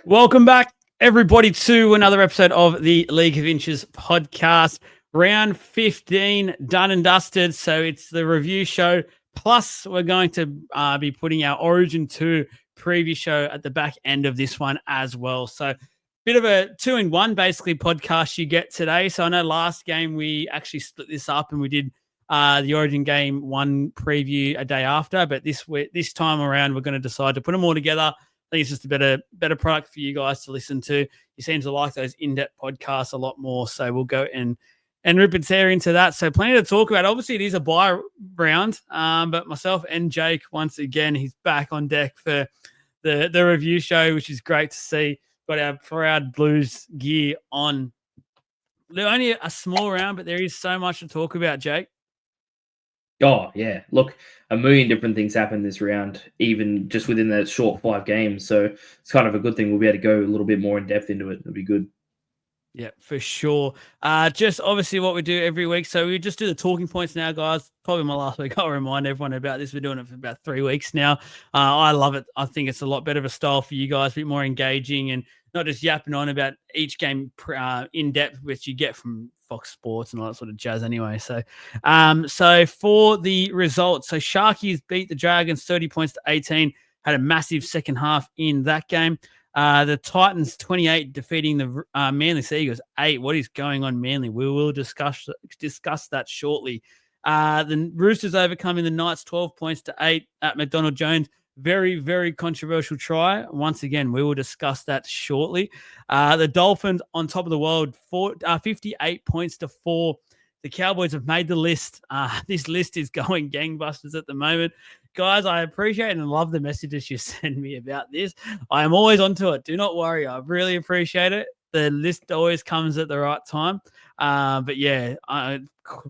Welcome back, everybody, to another episode of the League of Inches podcast. Round 15 done and dusted. So it's the review show. Plus, we're going to be putting our Origin 2 preview show at the back end of this one as well. So bit of a 2-in-1 basically podcast you get today. So I know last game we actually split this up and we did the Origin game 1 preview a day after. But this time around, we're going to decide to put them all together. I think it's just a better product for you guys to listen to. You seem to like those in-depth podcasts a lot more. So we'll go and rip and tear into that. So plenty to talk about. Obviously, it is a buy round, but myself and Jake, once again, he's back on deck for the review show, which is great to see. Got our Proud Blues gear on. They're only a small round, but there is so much to talk about, Jake. Oh, yeah. Look, a million different things happened this round, even just within that short 5 games. So it's kind of a good thing. We'll be able to go a little bit more in depth into it. It'll be good. Yeah, for sure. Just obviously what we do every week. So we just do the talking points now, guys. Probably my last week. I'll remind everyone about this. We're doing it for about 3 weeks now. I love it. I think it's a lot better of a style for you guys, a bit more engaging and not just yapping on about each game in depth, which you get from Fox Sports and all that sort of jazz anyway. So, so for the results, so Sharkies beat the Dragons 30 points to 18, had a massive second half in that game. The Titans 28 defeating the Manly Seagulls 8. What is going on, Manly? We will discuss that shortly. The Roosters overcoming the Knights 12 points to 8 at McDonald Jones. Very, very controversial try. Once again, we will discuss that shortly. The Dolphins on top of the world, 58 points to 4. The Cowboys have made the list. This list is going gangbusters at the moment. Guys, I appreciate and love the messages you send me about this. I am always onto it. Do not worry. I really appreciate it. The list always comes at the right time. But yeah,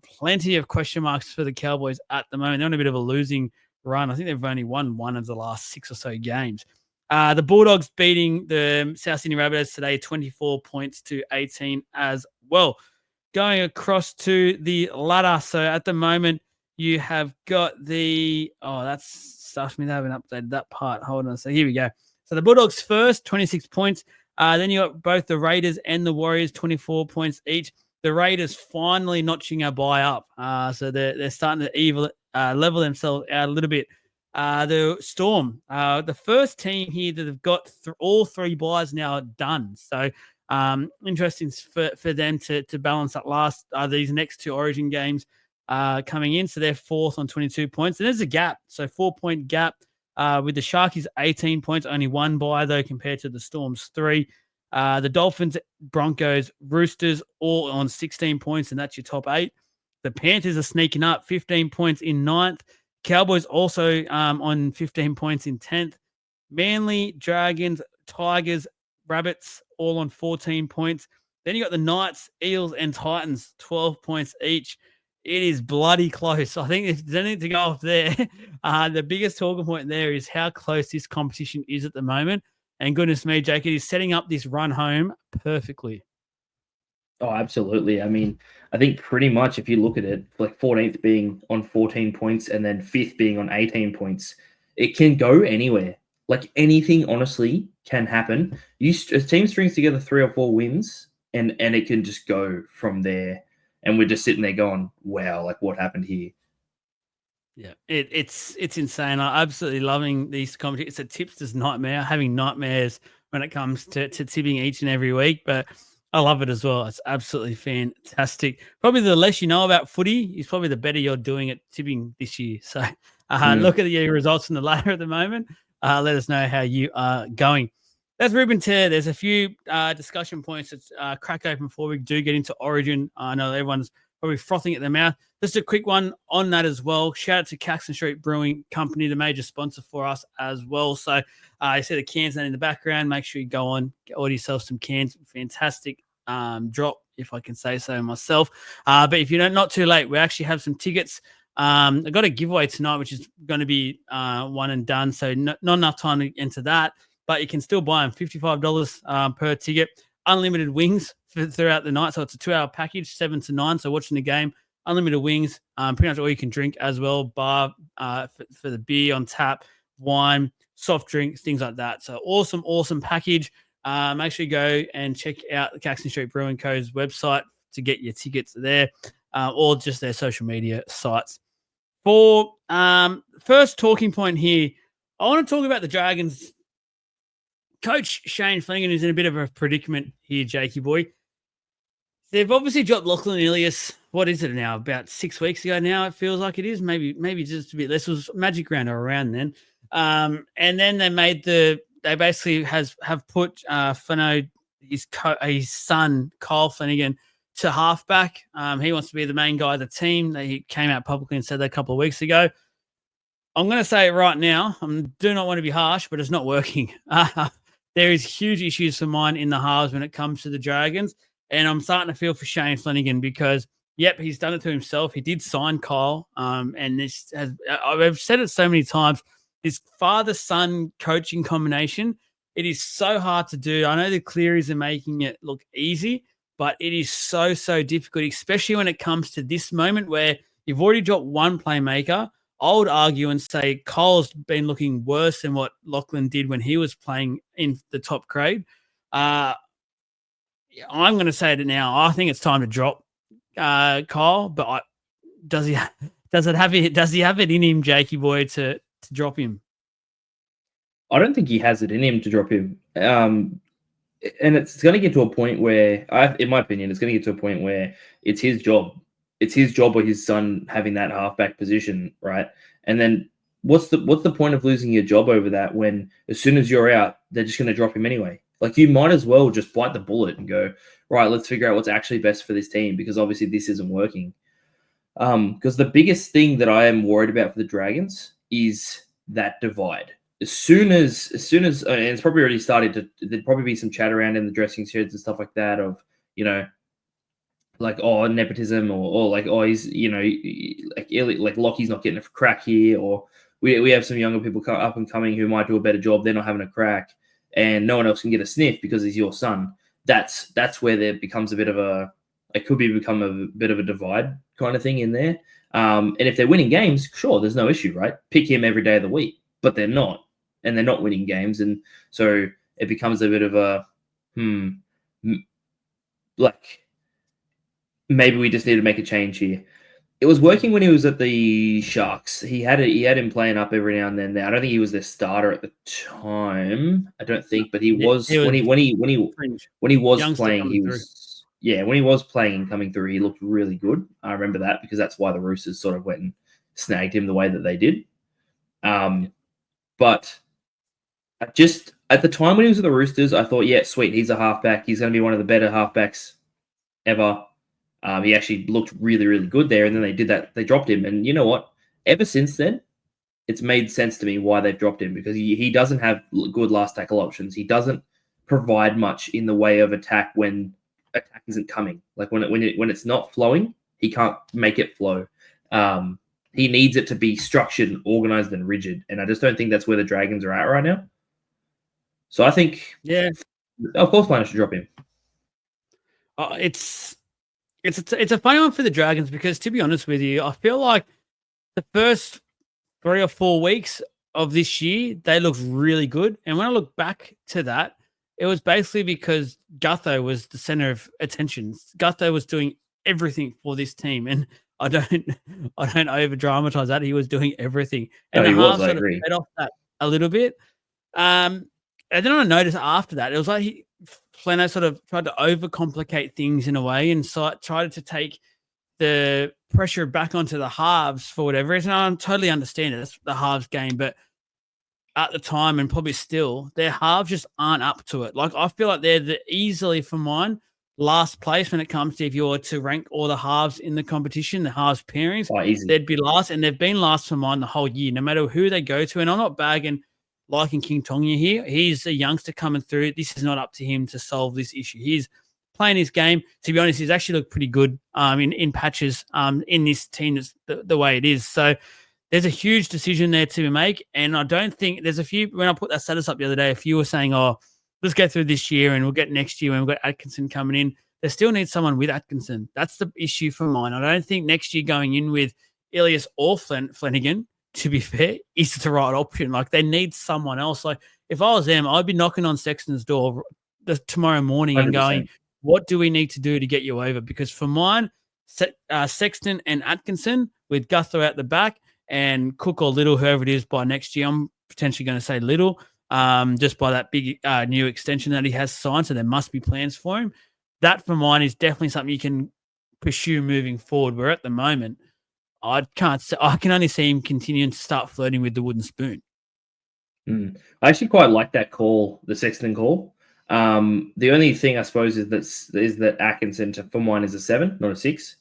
plenty of question marks for the Cowboys at the moment. They're on a bit of a losing run. I think they've only won 1 of the last 6 or so games. The Bulldogs beating the South Sydney Rabbitohs today, 24 points to 18 as well. Going across to the ladder. So at the moment, you have got that's stuff me. They haven't updated that part. Hold on. So here we go. So the Bulldogs first, 26 points. Then you got both the Raiders and the Warriors, 24 points each. The Raiders finally notching a buy up. So they're starting to level themselves out a little bit. The Storm, the first team here that have got all 3 buys now done. So interesting for them to balance that these next 2 Origin games coming in. So they're 4th on 22 points. And there's a gap. So 4-point gap with the Sharkies 18 points, only 1 buy though compared to the Storm's 3. The Dolphins, Broncos, Roosters all on 16 points, and that's your top 8. The Panthers are sneaking up, 15 points in 9th. Cowboys also on 15 points in 10th. Manly, Dragons, Tigers, Rabbits all on 14 points. Then you got the Knights, Eels, and Titans, 12 points each. It is bloody close. I think if there's anything to go off there, the biggest talking point there is how close this competition is at the moment. And goodness me, Jake, it is setting up this run home perfectly. Oh, absolutely. I mean, I think pretty much if you look at it, like 14th being on 14 points and then 5th being on 18 points, it can go anywhere. Like anything, honestly, can happen. A team strings together 3 or 4 wins, and it can just go from there. And we're just sitting there going, wow, like what happened here? Yeah, it's insane. I'm absolutely loving these competitions. It's a tipster's nightmare, having nightmares when it comes to tipping each and every week, but I love it as well. It's absolutely fantastic. Probably the less you know about footy is probably the better you're doing at tipping this year. So look at the results in the ladder at the moment. Let us know how you are going. Let's rip and tear. There's a few discussion points that crack open before we do get into Origin. I know everyone's probably frothing at their mouth. Just a quick one on that as well. Shout out to Caxton Street Brewing Company, the major sponsor for us as well. So I see the cans in the background. Make sure you go on, order yourself some cans. Fantastic drop, if I can say so myself. But if you're not too late, we actually have some tickets. I've got a giveaway tonight, which is going to be one and done. So not enough time to enter that, but you can still buy them, $55 per ticket. Unlimited wings throughout the night. So it's a 2-hour package, 7 to 9. So watching the game, unlimited wings, pretty much all you can drink as well. Bar for the beer on tap, wine, soft drinks, things like that. So awesome package. make sure you go and check out the Caxton Street Brewing Co.'s website to get your tickets there, or just their social media sites. For first talking point here, I want to talk about the Dragons. Coach Shane Flanagan is in a bit of a predicament here, Jakey boy. They've obviously dropped Lachlan Ilias. What is it now? About 6 weeks ago now, it feels like it is. Maybe just a bit less. It was Magic Round or around then. And then they basically have put Flano, his son, Kyle Flanagan, to halfback. He wants to be the main guy of the team. He came out publicly and said that a couple of weeks ago. I'm going to say it right now. I do not want to be harsh, but it's not working. There is huge issues for mine in the halves when it comes to the Dragons. And I'm starting to feel for Shane Flanagan because, yep, he's done it to himself. He did sign Kyle. And I've said it so many times, this father-son coaching combination, it is so hard to do. I know the Clearys are making it look easy, but it is so, so difficult, especially when it comes to this moment where you've already dropped one playmaker. I would argue and say Kyle's been looking worse than what Lachlan did when he was playing in the top grade. I'm going to say it now. I think it's time to drop Kyle, but does he have it in him, Jakey boy, to drop him? I don't think he has it in him to drop him. And it's going to get to a point where, in my opinion, it's going to get to a point where it's his job. It's his job or his son having that halfback position, right? And then what's the point of losing your job over that when as soon as you're out, they're just going to drop him anyway? Like, you might as well just bite the bullet and go, right, let's figure out what's actually best for this team because obviously this isn't working. Because the biggest thing that I am worried about for the Dragons is that divide. As soon as, and it's probably already started there'd probably be some chat around in the dressing sheds and stuff like that of, like, oh, nepotism or like, oh, he's, like Lockie's not getting a crack here, or we have some younger people up and coming who might do a better job. They're not having a crack and no one else can get a sniff because he's your son. That's where there becomes it could become a bit of a divide kind of thing in there. And if they're winning games, sure, there's no issue, right? Pick him every day of the week, but they're not, and they're not winning games. And so it becomes a bit of a, like, maybe we just need to make a change here. It was working when he was at the Sharks. He had him playing up every now and then. I don't think he was their starter at the time. I don't think, but he was when he was playing. He was when he was playing and coming through, he looked really good. I remember that because that's why the Roosters sort of went and snagged him the way that they did. But just at the time when he was at the Roosters, I thought, yeah, sweet, he's a halfback. He's going to be one of the better halfbacks ever. He actually looked really, really good there. And then they did that. They dropped him. And you know what? Ever since then, it's made sense to me why they've dropped him because he doesn't have good last tackle options. He doesn't provide much in the way of attack when attack isn't coming. Like when it's not flowing, he can't make it flow. He needs it to be structured and organized and rigid. And I just don't think that's where the Dragons are at right now. So I think, of course, Plano should drop him. It's a funny one for the Dragons because, to be honest with you, I feel like the first 3 or 4 weeks of this year, they looked really good. And when I look back to that, it was basically because Gutho was the center of attention. Gutho was doing everything for this team. And I don't over dramatize that. He was doing everything. And the half sort of fed off that a little bit. And then I noticed after that, it was like Flano sort of tried to overcomplicate things in a way and tried to take the pressure back onto the halves for whatever reason. I totally understand it. It's the halves game, but at the time and probably still, their halves just aren't up to it. Like, I feel like they're easily, for mine, last place when it comes to if you were to rank all the halves in the competition, the halves pairings, they'd be last, and they've been last for mine the whole year, no matter who they go to. And I'm not bagging liking King Tonga here. He's a youngster coming through. This is not up to him to solve this issue. He's playing his game. To be honest, he's actually looked pretty good in patches in this team that's the way it is. So there's a huge decision there to make. And I don't think there's a few, when I put that status up the other day, a few were saying, oh, let's get through this year and we'll get next year when we've got Atkinson coming in. They still need someone with Atkinson. That's the issue for mine. I don't think next year going in with Ilias or Flanagan, to be fair, is the right option. Like, they need someone else. Like, if I was them, I'd be knocking on Sexton's door the tomorrow morning and going, 100%. what do we need to do to get you over? Because for mine, Sexton and Atkinson with Gutho at the back and Cook or Little, whoever it is by next year. I'm potentially going to say Little, just by that big new extension that he has signed. So there must be plans for him. That for mine is definitely something you can pursue moving forward. Where at the moment, I can only see him continuing to start flirting with the wooden spoon. I actually quite like that call, the Sexton call. The only thing I suppose is that Atkinson for mine is a 7, not a 6.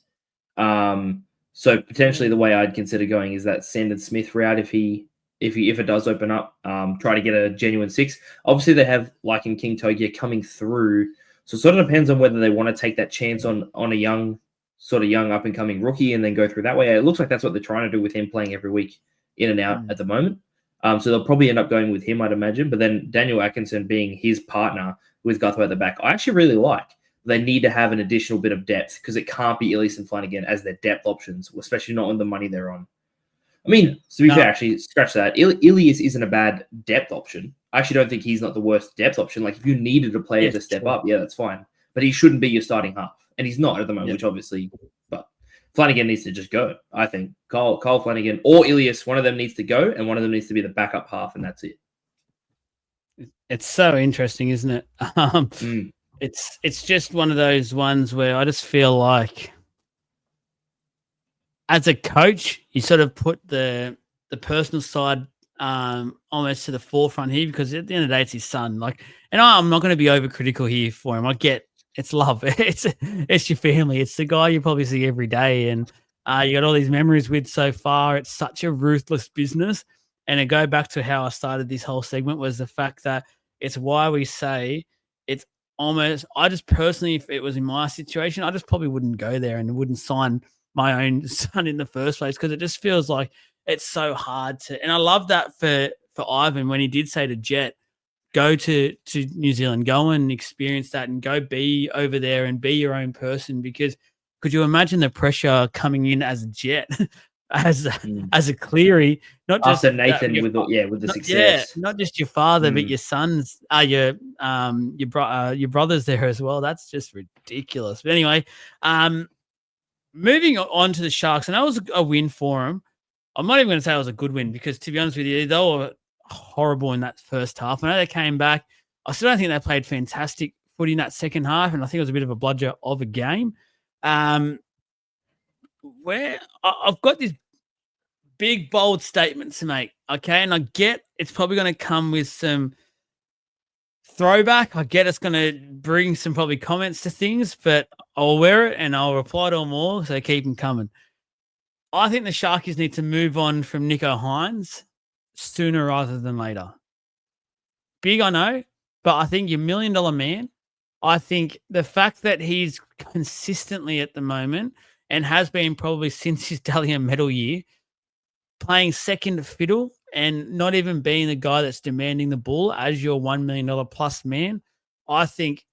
So potentially the way I'd consider going is that Sandon Smith route if it does open up, try to get a genuine 6. Obviously they have like in King Togia coming through, so it sort of depends on whether they want to take that chance on a young up and coming rookie and then go through that way. It looks like that's what they're trying to do with him playing every week in and out at the moment. So they'll probably end up going with him, I'd imagine. But then Daniel Atkinson being his partner with Gutho at the back, I actually really like. They need to have an additional bit of depth because it can't be Ilias and Flanagan as their depth options, especially not on the money they're on. I mean, to be fair, actually, scratch that. Ilias isn't a bad depth option. I actually don't think he's not the worst depth option. Like, if you needed a player to step up, yeah, that's fine. But he shouldn't be your starting half. And he's not at the moment, which obviously, but Flanagan needs to just go, I think. Kyle Flanagan or Ilias, one of them needs to go, and one of them needs to be the backup half, and that's it. It's so interesting, isn't it? It's just one of those ones where I just feel like as a coach, you sort of put the personal side almost to the forefront here because at the end of the day, it's his son. Like, and I'm not going to be overcritical here for him. I get it's love. It's your family. It's the guy you probably see every day, and you got all these memories with so far. It's such a ruthless business, and to go back to how I started this whole segment was the fact that it's why we say it's almost. I just personally, if it was in my situation, I just probably wouldn't go there and wouldn't sign my own son in the first place because it just feels like it's so hard to. And I love that for Ivan when he did say to Jet, go to New Zealand, go and experience that and go be over there and be your own person. Because could you imagine the pressure coming in as a Jet, as a Cleary, not just after Nathan with the success, not just your father, but your sons, your brothers there as well. That's just ridiculous. But anyway, moving on to the Sharks, and that was a win for them. I'm not even going to say it was a good win because, to be honest with you, they were horrible in that first half. I know they came back. I still don't think they played fantastic footy in that second half, and I think it was a bit of a bludger of a game. Where I've got this big, bold statement to make, okay? And I get it's probably going to come with some throwback. I get it's going to bring some probably comments to things, but I'll wear it and I'll reply to them all, so keep them coming. I think the Sharkies need to move on from Nicho Hynes sooner rather than later. Big, I know, but I think your $1 million man, I think the fact that he's consistently at the moment and has been probably since his Dahlia medal year, playing second fiddle and not even being the guy that's demanding the ball as your $1 million plus man, I think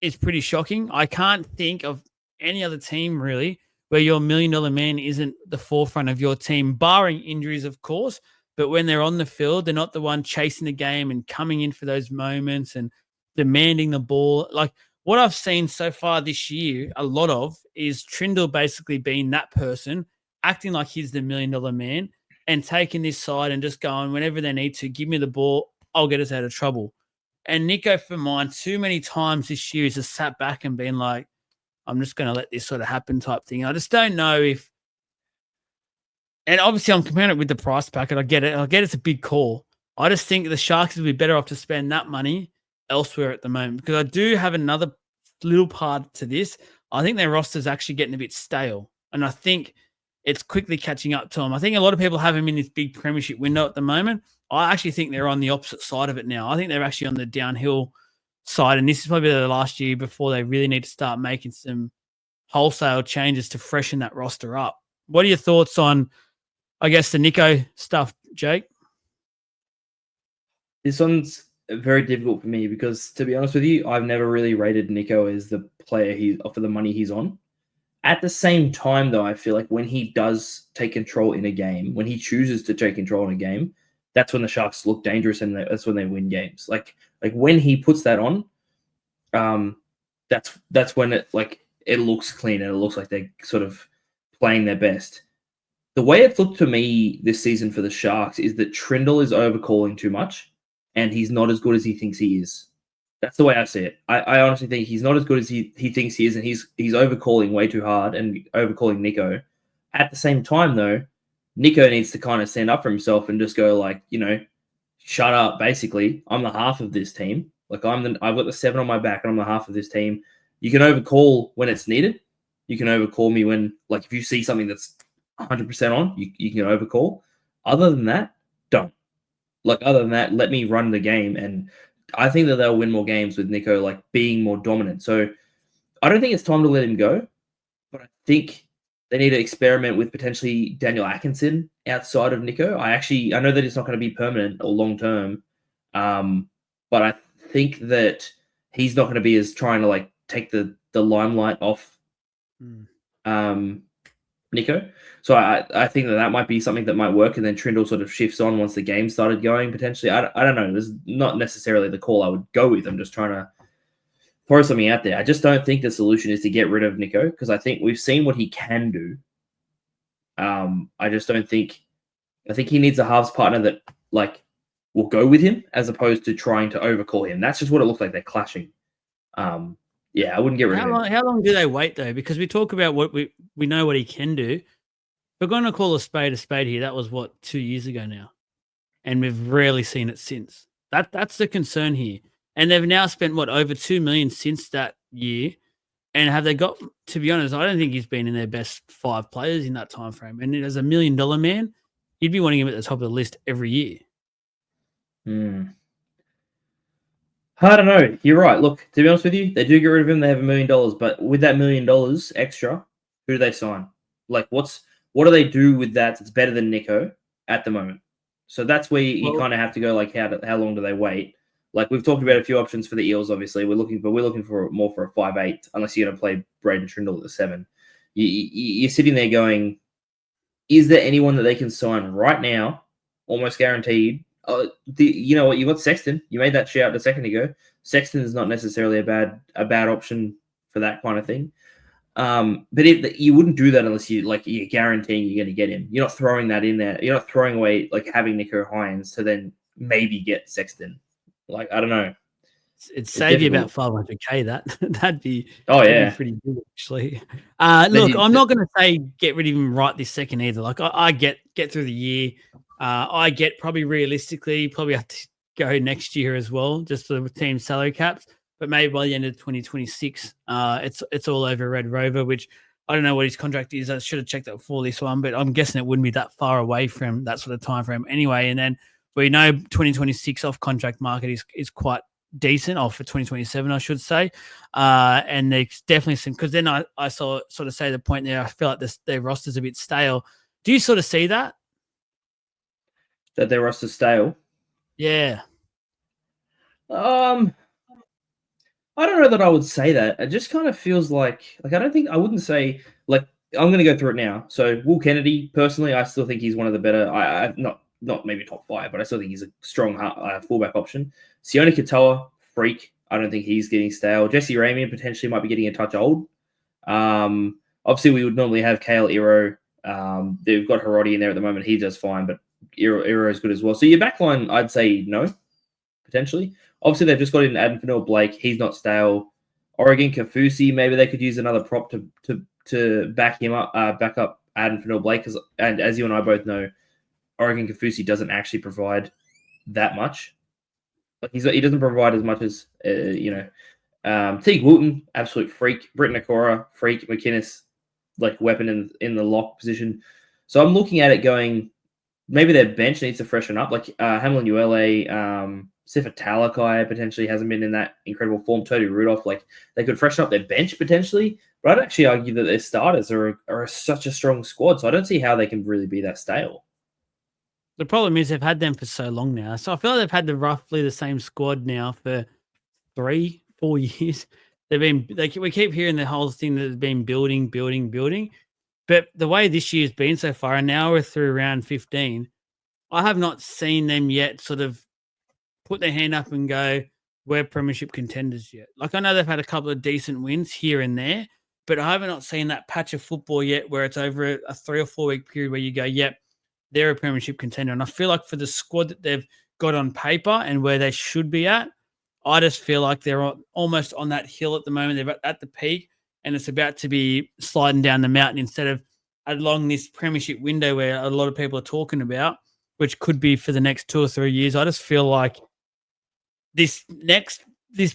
is pretty shocking. I can't think of any other team really where your $1 million man isn't the forefront of your team, barring injuries, of course. But when they're on the field, they're not the one chasing the game and coming in for those moments and demanding the ball. Like what I've seen so far this year, a lot of, is Trindle basically being that person, acting like he's the $1 million man and taking this side and just going whenever they need to, give me the ball, I'll get us out of trouble. And Nicho, for mine, too many times this year has just sat back and been like, I'm just going to let this sort of happen type thing. I just don't know if, and obviously I'm comparing it with the price packet. I get it. I get it's a big call. I just think the Sharks would be better off to spend that money elsewhere at the moment because I do have another little part to this. I think their roster's actually getting a bit stale, and I think it's quickly catching up to them. I think a lot of people have them in this big premiership window at the moment. I actually think they're on the opposite side of it now. I think they're actually on the downhill side, and this is probably the last year before they really need to start making some wholesale changes to freshen that roster up. What are your thoughts on, I guess, the Nicho stuff, Jake? This one's very difficult for me because, to be honest with you, I've never really rated Nicho as the player for the money he's on. At the same time, though, I feel like when he does take control in a game, when he chooses to take control in a game, that's when the Sharks look dangerous and that's when they win games. Like when he puts that on, that's when it looks clean and it looks like they're sort of playing their best. The way it's looked to me this season for the Sharks is that Trindle is overcalling too much, and he's not as good as he thinks he is. That's the way I see it. I honestly think he's not as good as he thinks he is, and he's overcalling way too hard and overcalling Nico. At the same time, though, Nico needs to kind of stand up for himself and just go like, shut up. Basically, I'm the half of this team. Like I've got the 7 on my back, and I'm the half of this team. You can overcall when it's needed. You can overcall me when, like, if you see something that's 100% on, you can overcall. Other than that, don't. Like, other than that, let me run the game. And I think that they'll win more games with Nico, like, being more dominant. So I don't think it's time to let him go, but I think they need to experiment with potentially Daniel Atkinson outside of Nico. I know that it's not going to be permanent or long term, but I think that he's not going to be as trying to like take the limelight off Nico. So I think that might be something that might work, and then Trindle sort of shifts on once the game started going potentially. I don't know. This is not necessarily the call I would go with. I'm just trying to throw something out there. I just don't think the solution is to get rid of Nico, because I think we've seen what he can do. I just don't think. I think he needs a halves partner that like will go with him as opposed to trying to overcall him. That's just what it looks like. They're clashing. Yeah, I wouldn't get rid of him. How long do they wait though? Because we talk about what we know what he can do. We're going to call a spade here. That was what 2 years ago now, and we've rarely seen it since. That's the concern here. And they've now spent what over 2 million since that year. And have they got? To be honest, I don't think he's been in their best 5 players in that time frame. And as $1 million man, you'd be wanting him at the top of the list every year. I don't know. You're right. Look, to be honest with you, they do get rid of him. They have $1 million, but with that $1 million extra, who do they sign? Like, what do they do with that that's better than Nico at the moment? So that's where you kind of have to go. Like, how long do they wait? Like, we've talked about a few options for the Eels. Obviously, we're looking for more for a 5'8", unless you're going to play Braden Trindle at the 7. You're sitting there going, is there anyone that they can sign right now, almost guaranteed? You know what? You got Sexton. You made that shout a second ago. Sexton is not necessarily a bad option for that kind of thing. But you wouldn't do that unless you're guaranteeing you're going to get him. You're not throwing that in there. You're not throwing away like having Nico Hines to then maybe get Sexton. Like, I don't know. It'd save you about $500K. That'd be pretty good actually. Look, I'm not going to say get rid of him right this second either. Like I get through the year. I get probably realistically have to go next year as well, just for the team salary caps. But maybe by the end of 2026, it's all over Red Rover, which I don't know what his contract is. I should have checked that before this one, but I'm guessing it wouldn't be that far away from that sort of time frame anyway. And then we know 2026 off contract market is quite decent, off for 2027, I should say. And there's definitely some, because then I saw sort of say the point there, I feel like their roster's a bit stale. Do you sort of see that? That their roster's stale? Yeah. I don't know that I would say that. It just kind of feels like I wouldn't say like I'm going to go through it now. So Will Kennedy, personally, I still think he's one of the better. I not maybe top 5, but I still think he's a strong fullback option. Sione Katoa, freak. I don't think he's getting stale. Jesse Ramian potentially might be getting a touch old. Obviously, we would normally have Kale Iro. They've got Hiroti in there at the moment. He does fine, but Iro is good as well. So your backline, I'd say no, potentially. Obviously, they've just got in Adam Fanil-Blake. He's not stale. Oregon Kafusi, maybe they could use another prop to back him up, back up Adam Fanil-Blake. And as you and I both know, Oregon Kafusi doesn't actually provide that much. Like he doesn't provide as much as Teague Wooten, absolute freak. Britton Nakora, freak. McInnes, like weapon in the lock position. So I'm looking at it going, maybe their bench needs to freshen up. Like Hamlin Uele, Sifa Talakai potentially hasn't been in that incredible form. Tony Rudolph, like they could freshen up their bench potentially. But I'd actually argue that their starters are such a strong squad. So I don't see how they can really be that stale. The problem is they've had them for so long now. So I feel like they've had roughly the same squad now for 3-4 years. We keep hearing the whole thing that has been building. But the way this year's been so far, and now we're through round 15, I have not seen them yet sort of put their hand up and go, we're premiership contenders yet. Like, I know they've had a couple of decent wins here and there, but I haven't not seen that patch of football yet where it's over a 3 or 4 week period where you go, yep, they're a premiership contender. And I feel like for the squad that they've got on paper and where they should be at, I just feel like they're almost on that hill at the moment. They're at the peak, and it's about to be sliding down the mountain instead of along this premiership window where a lot of people are talking about, which could be for the next 2 or 3 years. I just feel like this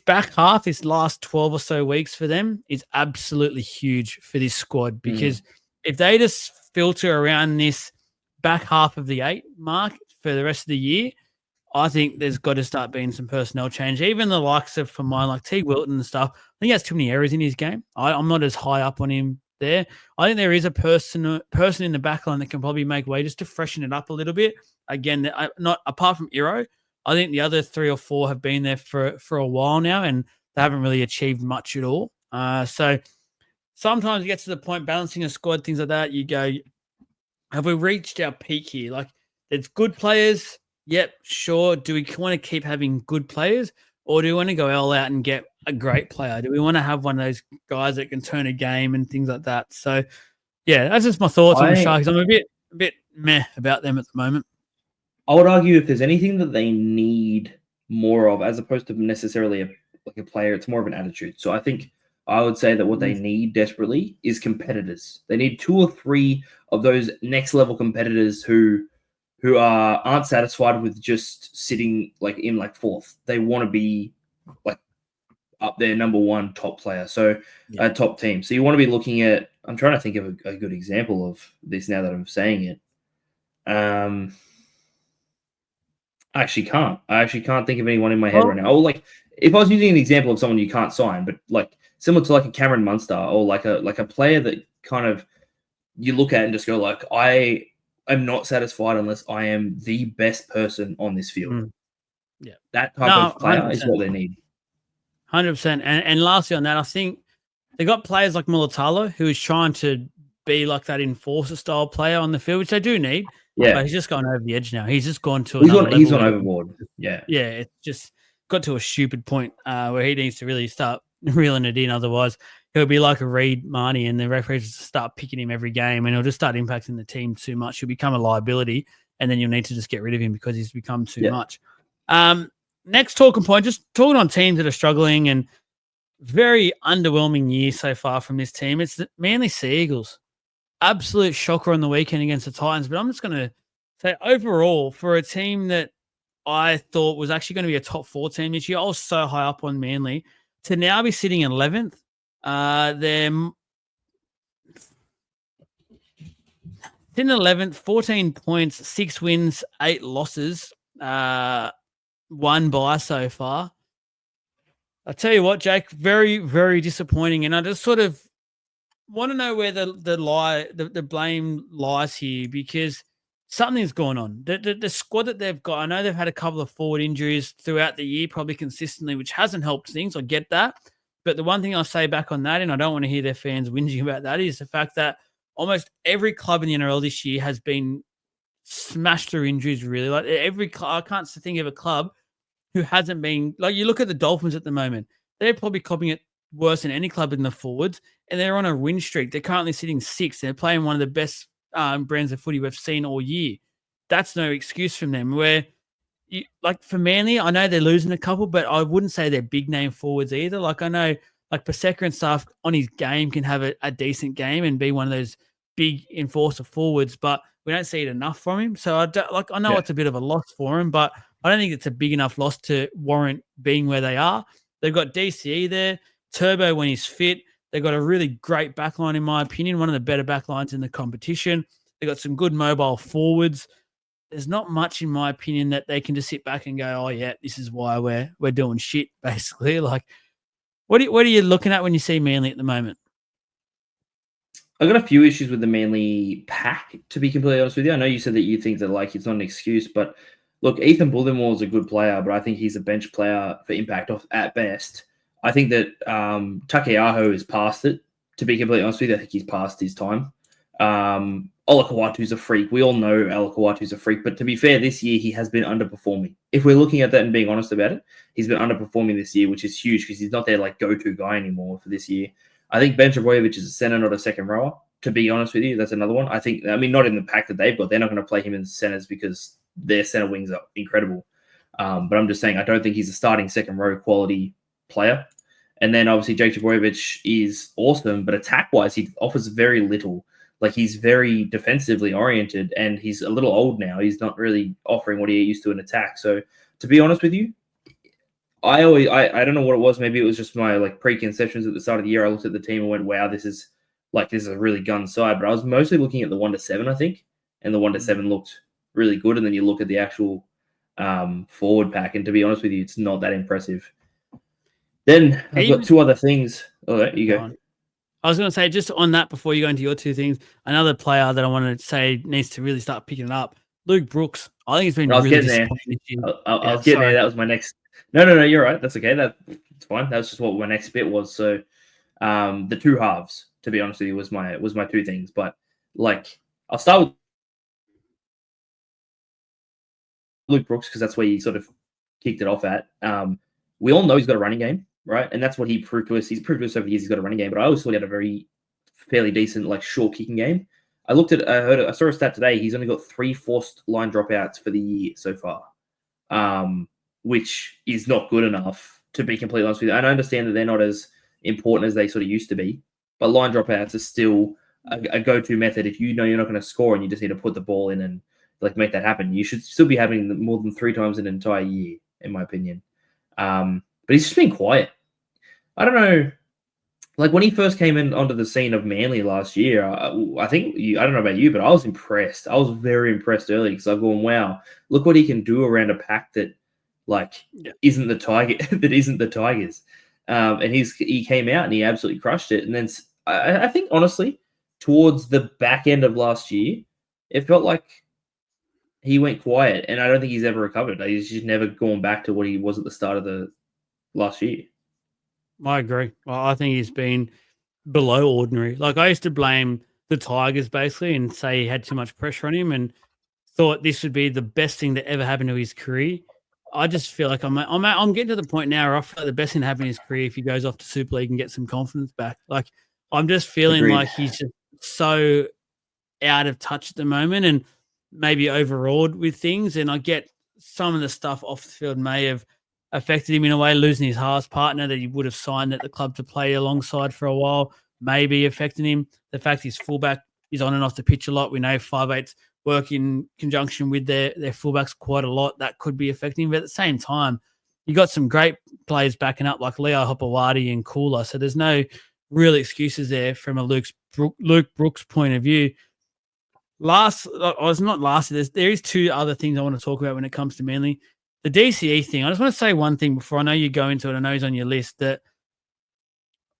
back half, this last 12 or so weeks for them is absolutely huge for this squad, because if they just filter around this back half of the 8 mark for the rest of the year, I think there's got to start being some personnel change. Even the likes of, for mine, like T. Wilton and stuff, I think he has too many errors in his game. I'm not as high up on him there. I think there is a person in the back line that can probably make way just to freshen it up a little bit. Again, not apart from Iro, I think the other 3 or 4 have been there for a while now, and they haven't really achieved much at all. So sometimes it gets to the point, balancing a squad, things like that, you go, have we reached our peak here? Like, it's good players. Yep, sure. Do we want to keep having good players, or do we want to go all out and get a great player? Do we want to have one of those guys that can turn a game and things like that? So, yeah, that's just my thoughts on the Sharks. I'm a bit meh about them at the moment. I would argue if there's anything that they need more of, as opposed to necessarily a player, it's more of an attitude. So I think I would say that what they need desperately is competitors. They need 2 or 3 of those next level competitors who aren't satisfied with just sitting like in like 4th. They want to be like up there, number 1 top player. So a top team. So you want to be looking at. I'm trying to think of a good example of this now that I'm saying it. I actually can't think of anyone in my head right now. Oh, like if I was using an example of someone you can't sign, but like similar to like a Cameron Munster, or like a player that kind of you look at and just go like, I am not satisfied unless I am the best person on this field. Yeah, that type of player 100%. is what they need. 100%. And lastly on that, I think they got players like Mulatalo, who is trying to be like that enforcer style player on the field, which they do need. Yeah, but he's just gone over the edge now. He's just gone to another level. He's gone overboard. Yeah, it's just got to a stupid point where he needs to really start reeling it in. Otherwise, he'll be like a Reed Marnie, and the referees just start picking him every game, and he'll just start impacting the team too much. He'll become a liability, and then you'll need to just get rid of him because he's become too much. Next talking point, just talking on teams that are struggling and very underwhelming year so far from this team. It's the Manly Sea Eagles. Absolute shocker on the weekend against the Titans. But I'm just going to say overall, for a team that I thought was actually going to be a top 4 team this year, I was so high up on Manly, to now be sitting in 11th. They're in 11th, 14 points, 6 wins, 8 losses, 1 bye so far. I tell you what, Jake, very, very disappointing. And I just sort of want to know where the blame lies here, because something's going on. The squad that they've got, I know they've had a couple of forward injuries throughout the year, probably consistently, which hasn't helped things. I get that. But the one thing I'll say back on that, and I don't want to hear their fans whinging about that, is the fact that almost every club in the NRL this year has been smashed through injuries, really. Like every club, I can't think of a club who hasn't been, like, you look at the Dolphins at the moment, they're probably copying it worse than any club in the forwards, and they're on a win streak. They're currently sitting 6th. They're playing one of the best brands of footy we've seen all year. That's no excuse from them. Where, like for Manly, I know they're losing a couple, but I wouldn't say they're big name forwards either. Like I know, like Paseka and stuff on his game can have a decent game and be one of those big enforcer forwards, but we don't see it enough from him. So I know it's a bit of a loss for him, but I don't think it's a big enough loss to warrant being where they are. They've got DCE there, Turbo when he's fit. They've got a really great backline, in my opinion, one of the better backlines in the competition. They've got some good mobile forwards. There's not much, in my opinion, that they can just sit back and go, oh, yeah, this is why we're doing shit, basically. Like, what are you looking at when you see Manly at the moment? I've got a few issues with the Manly pack, to be completely honest with you. I know you said that you think that like it's not an excuse, but look, Ethan Bullimore is a good player, but I think he's a bench player for impact at best. I think that Takeaho is past it, to be completely honest with you. I think he's past his time. Olakawatu's a freak. We all know Olakawatu's a freak. But to be fair, this year he has been underperforming. If we're looking at that and being honest about it, he's been underperforming this year, which is huge because he's not their like go-to guy anymore for this year. I think Ben Trbojevic is a center, not a second rower. To be honest with you, that's another one. I mean, not in the pack that they've got. They're not going to play him in centers because their center wings are incredible. But I'm just saying, I don't think he's a starting second row quality player. And then obviously Jake Trbojevic is awesome, but attack-wise, he offers very little. Like he's very defensively oriented, and he's a little old now. He's not really offering what he used to in attack. So to be honest with you, I don't know what it was. Maybe it was just my like preconceptions at the start of the year. I looked at the team and went, "Wow, this is a really gun side." But I was mostly looking at the 1-7, I think, and the 1-7 looked really good. And then you look at the actual forward pack, and to be honest with you, it's not that impressive. Then I've got two other things. Oh, there you go. I was going to say, just on that, before you go into your two things, another player that I want to say needs to really start picking it up, Luke Brooks. I think he's been really disappointing this year. I was getting there. That was my next. No, you're right. That's okay. That's fine. That's just what my next bit was. So, the two halves, to be honest with you, was my two things. But like, I'll start with Luke Brooks because that's where you sort of kicked it off at. We all know he's got a running game, right? And that's what he proved to us. He's proved to us over the years he's got a running game. But I always thought he had a very fairly decent, like, short kicking game. I saw a stat today. He's only got 3 forced line dropouts for the year so far, which is not good enough, to be completely honest with you. And I understand that they're not as important as they sort of used to be, but line dropouts are still a go-to method. If you know you're not going to score and you just need to put the ball in and like make that happen, you should still be having more than 3 times in an entire year, in my opinion. But he's just been quiet. I don't know. Like when he first came in onto the scene of Manly last year, I don't know about you, but I was impressed. I was very impressed early because I've gone, wow, look what he can do around a pack that isn't the Tigers. And he came out and he absolutely crushed it. And then I think honestly, towards the back end of last year, it felt like he went quiet, and I don't think he's ever recovered. He's just never gone back to what he was at the start of the last year. I agree. I think he's been below ordinary. Like I used to blame the Tigers basically and say he had too much pressure on him, and thought this would be the best thing that ever happened to his career. I just feel like I'm getting to the point now where I feel like the best thing to happen in his career if he goes off to Super League and gets some confidence back. Like I'm just feeling Agreed. like he's just so out of touch at the moment and maybe overawed with things. And I get some of the stuff off the field may have affected him in a way, losing his halves partner that he would have signed at the club to play alongside for a while, maybe affecting him. The fact his fullback is on and off the pitch a lot. We know 5'8" work in conjunction with their fullbacks quite a lot. That could be affecting him. But at the same time, you got some great players backing up like Leo Hopewadi and Cooler. So there's no real excuses there from a Luke Brooks point of view. There is 2 other things I want to talk about when it comes to Manly. The DCE thing, I just want to say one thing before I know you go into it. I know he's on your list, that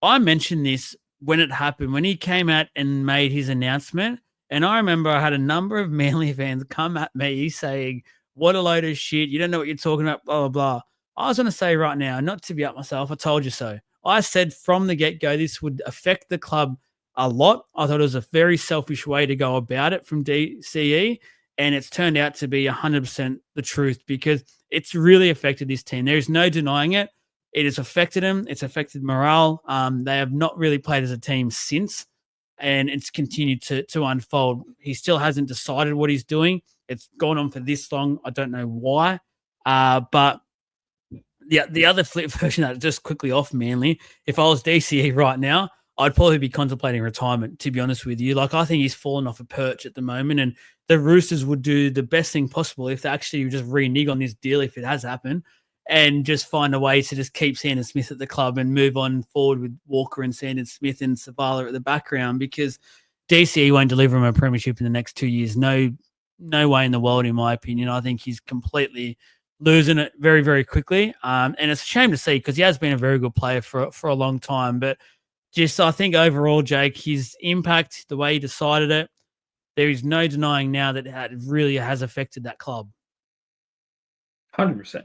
I mentioned this when it happened, when he came out and made his announcement. And I remember I had a number of Manly fans come at me saying, what a load of shit. You don't know what you're talking about, blah, blah, blah. I was going to say right now, not to be up myself, I told you so. I said from the get-go, this would affect the club a lot. I thought it was a very selfish way to go about it from DCE. And it's turned out to be 100% the truth because it's really affected this team. There is no denying it. It has affected them. It's affected morale. They have not really played as a team since, and it's continued to unfold. He still hasn't decided what he's doing. It's gone on for this long. I don't know why. But the other flip version that just quickly off Manly, if I was DCE right now, I'd probably be contemplating retirement, to be honest with you. Like, I think he's fallen off a perch at the moment, and the Roosters would do the best thing possible if they actually just renege on this deal, if it has happened, and just find a way to just keep Sandon Smith at the club and move on forward with Walker and Sandon Smith and Savala at the background, because DCE won't deliver him a premiership in the next 2 years. No way in the world, in my opinion. I think he's completely losing it very, very quickly. And it's a shame to see because he has been a very good player for a long time. But just, I think overall, Jake, his impact, the way he decided it, there is no denying now that it really has affected that club. 100%.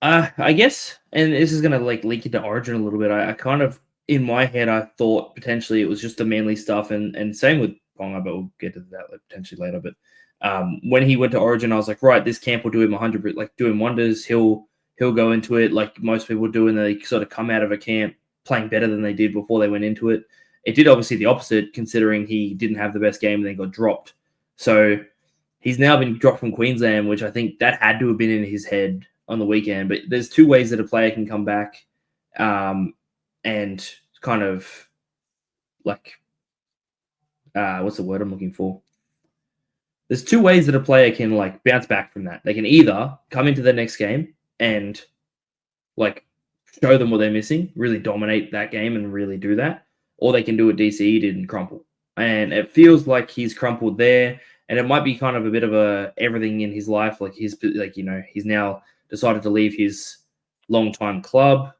I guess, and this is gonna like link into Origin a little bit. I kind of in my head, I thought potentially it was just the Manly stuff, and same with Ponga, but we'll get to that potentially later. But when he went to Origin, I was like, right, this camp will do him 100, like do him wonders. He'll go into it like most people do, and they sort of come out of a camp playing better than they did before they went into it. It did obviously the opposite, considering he didn't have the best game and then got dropped. So he's now been dropped from Queensland, which I think that had to have been in his head on the weekend. But there's two ways that a player can come back, and kind of like what's the word I'm looking for? There's two ways that a player can like bounce back from that. They can either come into the next game and like show them what they're missing, really dominate that game and really do that, or they can do what DCE did and crumple. And it feels like he's crumpled there, and it might be kind of a bit of a everything in his life, like he's now decided to leave his long-time club.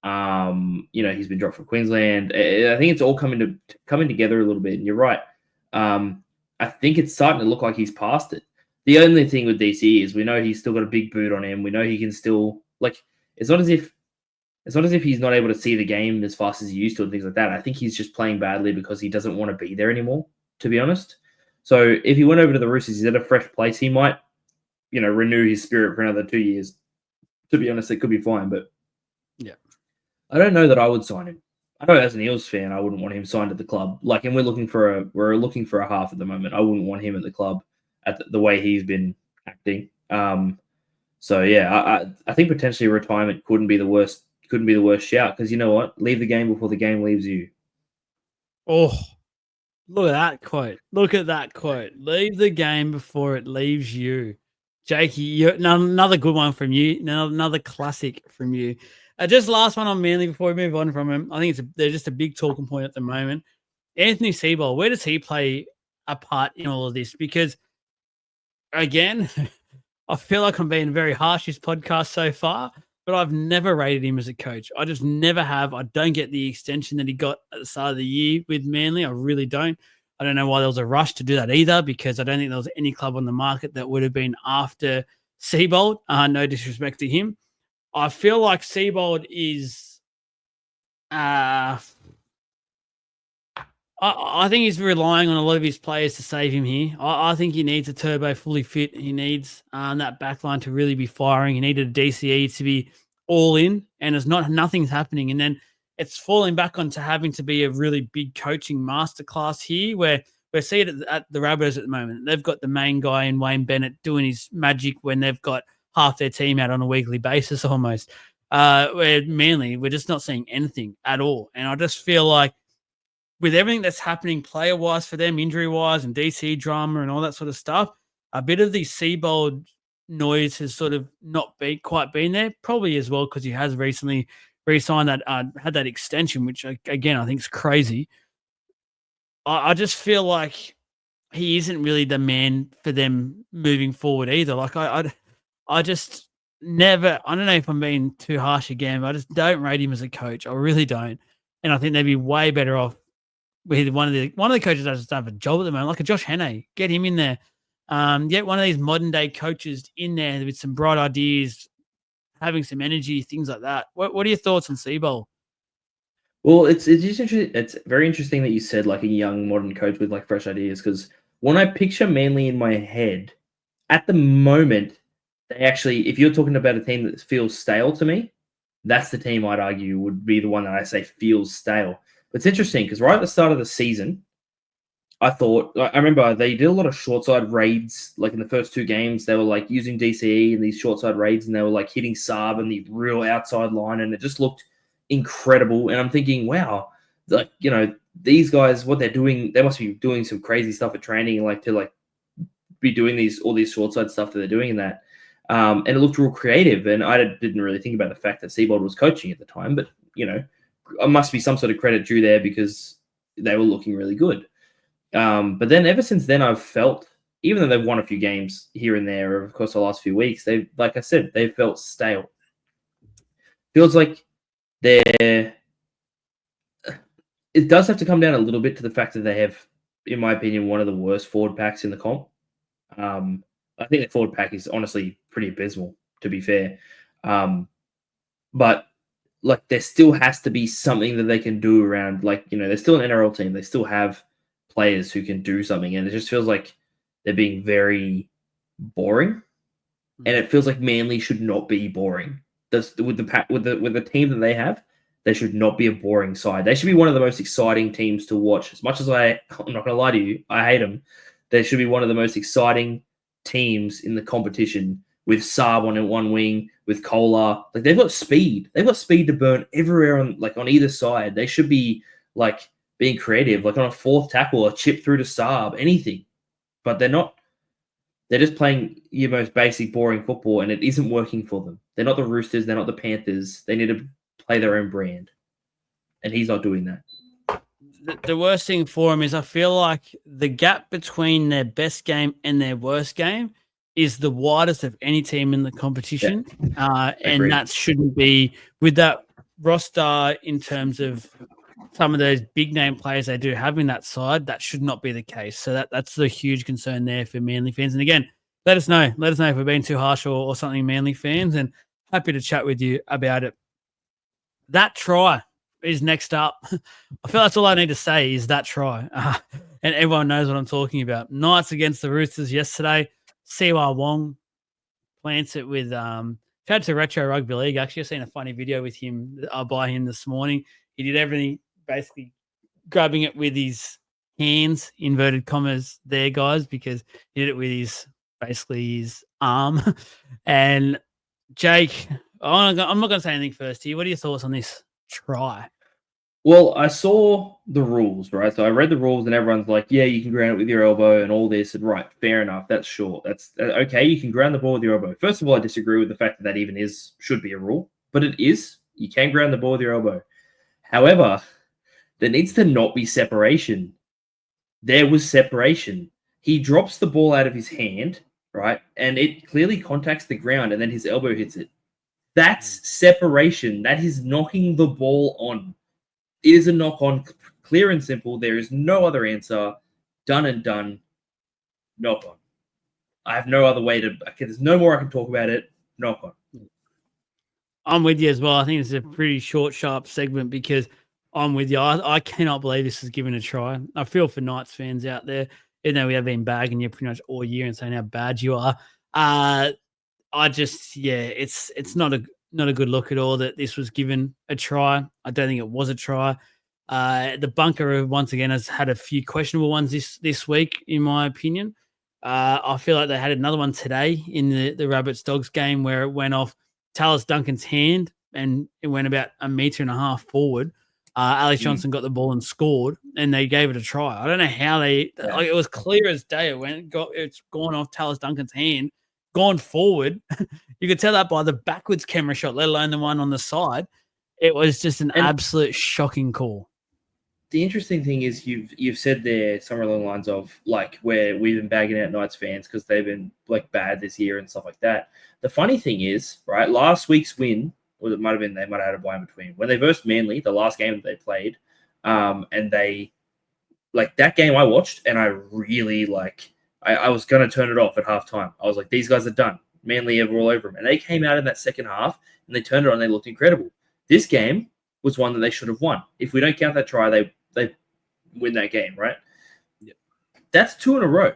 He's been dropped from Queensland. I think it's all coming together a little bit. And you're right. I think it's starting to look like he's past it. The only thing with DC is we know he's still got a big boot on him. We know he can still it's not as if he's not able to see the game as fast as he used to and things like that. I think he's just playing badly because he doesn't want to be there anymore, to be honest. So if he went over to the Roosters, he's at a fresh place. He might, renew his spirit for another 2 years. To be honest, it could be fine, but yeah, I don't know that I would sign him. I know as an Eels fan, I wouldn't want him signed at the club. And we're looking for a half at the moment. I wouldn't want him at the club at the way he's been acting. So yeah, I think potentially retirement couldn't be the worst shout, because you know what? Leave the game before the game leaves you. Oh, look at that quote. Look at that quote. Leave the game before it leaves you. Jakey, another good one from you. Another classic from you. Just last one on Manly before we move on from him. I think they're just a big talking point at the moment. Anthony Seibold, where does he play a part in all of this? Because, again, I feel like I'm being very harsh this podcast so far, but I've never rated him as a coach. I just never have. I don't get the extension that he got at the start of the year with Manly. I really don't. I don't know why there was a rush to do that either, because I don't think there was any club on the market that would have been after Seibold. No disrespect to him. I feel like Seibold is I think he's relying on a lot of his players to save him here. I think he needs a Turbo fully fit. He needs that backline to really be firing. He needed a DCE to be all in, and nothing's happening. And then it's falling back onto having to be a really big coaching masterclass here, where we're seeing it at the Rabbitohs at the moment. They've got the main guy in Wayne Bennett doing his magic when they've got half their team out on a weekly basis almost. Where Manly, we're just not seeing anything at all. And I just feel like, with everything that's happening player-wise for them, injury-wise and DC drama and all that sort of stuff, a bit of the Seibold noise has sort of not quite been there, probably as well because he has recently re-signed that, had that extension, which, again, I think is crazy. I just feel like he isn't really the man for them moving forward either. Like, I just never – I don't know if I'm being too harsh again, but I just don't rate him as a coach. I really don't. And I think they'd be way better off with one of the coaches that doesn't have a job at the moment, like a Josh Hannay. Get him in there. Get one of these modern day coaches in there with some bright ideas, having some energy, things like that. What are your thoughts on Seibold? Well, it's just interesting. It's very interesting that you said like a young modern coach with like fresh ideas, because when I picture Manly in my head, at the moment, they actually, if you're talking about a team that feels stale to me, that's the team I'd argue would be the one that I say feels stale. But it's interesting because right at the start of the season, I remember they did a lot of short side raids. Like in the first two games, they were like using DCE and these short side raids, and they were like hitting Saab and the real outside line, and it just looked incredible. And I'm thinking, wow, these guys, what they're doing, they must be doing some crazy stuff at training, to be doing all these short side stuff that they're doing in that. And it looked real creative. And I didn't really think about the fact that Seibold was coaching at the time, but it must be some sort of credit due there because they were looking really good. But then ever since then, I've felt, even though they've won a few games here and there over the course of the last few weeks, like I said, they've felt stale. Feels like it does have to come down a little bit to the fact that they have, in my opinion, one of the worst forward packs in the comp. I think the forward pack is honestly pretty abysmal, to be fair. But like there still has to be something that they can do around, like, they're still an NRL team. They still have players who can do something, and it just feels like they're being very boring. And it feels like Manly should not be boring. With the team that they have, they should not be a boring side. They should be one of the most exciting teams to watch. As much as I'm not going to lie to you, I hate them. They should be one of the most exciting teams in the competition, with Saab on one wing, with Kohler. Like, they've got speed. They've got speed to burn everywhere on either side. They should be like being creative, like on a fourth tackle, a chip through to Saab, anything. But they're not. They're just playing your most basic, boring football, and it isn't working for them. They're not the Roosters. They're not the Panthers. They need to play their own brand, and he's not doing that. The worst thing for him is I feel like the gap between their best game and their worst game is the widest of any team in the competition. Yeah. And that shouldn't be with that roster in terms of some of those big name players they do have in that side. That should not be the case. So that's the huge concern there for Manly fans. And again, let us know. Let us know if we're being too harsh or something, Manly fans, and happy to chat with you about it. That try is next up. I feel that's all I need to say is that try. And everyone knows what I'm talking about. Knights against the Roosters yesterday. Siwa Wong plants it with shout out to Retro Rugby League. Actually, I've seen a funny video with him by him this morning. He did everything basically grabbing it with his hands, inverted commas there, guys, because he did it with his arm. And Jake, I'm not going to say anything first here. What are your thoughts on this try? Well, I saw the rules, right? So I read the rules, and everyone's like, yeah, you can ground it with your elbow and all this. And right, fair enough. That's short. That's okay. You can ground the ball with your elbow. First of all, I disagree with the fact that even should be a rule, but it is. You can ground the ball with your elbow. However, there needs to not be separation. There was separation. He drops the ball out of his hand, right? And it clearly contacts the ground, and then his elbow hits it. That's separation. That is knocking the ball on. It is a knock on, clear and simple. There is no other answer. Done and done. Knock on. I have no other way to. There's no more I can talk about it. Knock on. I'm with you as well. I think it's a pretty short, sharp segment because I'm with you. I cannot believe this is given a try. I feel for Knights fans out there, even though we have been bagging you pretty much all year and saying how bad you are. It's not a good look at all that this was given a try. I don't think it was a try. The bunker once again has had a few questionable ones this week, in my opinion. I feel like they had another one today in the Rabbits Dogs game where it went off Tallis Duncan's hand and it went about 1.5 meters forward. Alex Johnson got the ball and scored, and they gave it a try. I don't know how like it was clear as day. It's gone off Tallis Duncan's hand, gone forward. You could tell that by the backwards camera shot, let alone the one on the side. It was just an absolute shocking call. The interesting thing is you've said there somewhere along the lines of like where we've been bagging out Knights fans because they've been like bad this year and stuff like that. The funny thing is, right, last week's win, or it might have been they might have had a bye in between, when they versed Manly, the last game that they played, and they like that game I watched and I really I was gonna turn it off at halftime. I was like, these guys are done. Manly are all over them. And they came out in that second half and they turned it on and they looked incredible. This game was one that they should have won. If we don't count that try, they win that game, right? Yep. That's 2 in a row.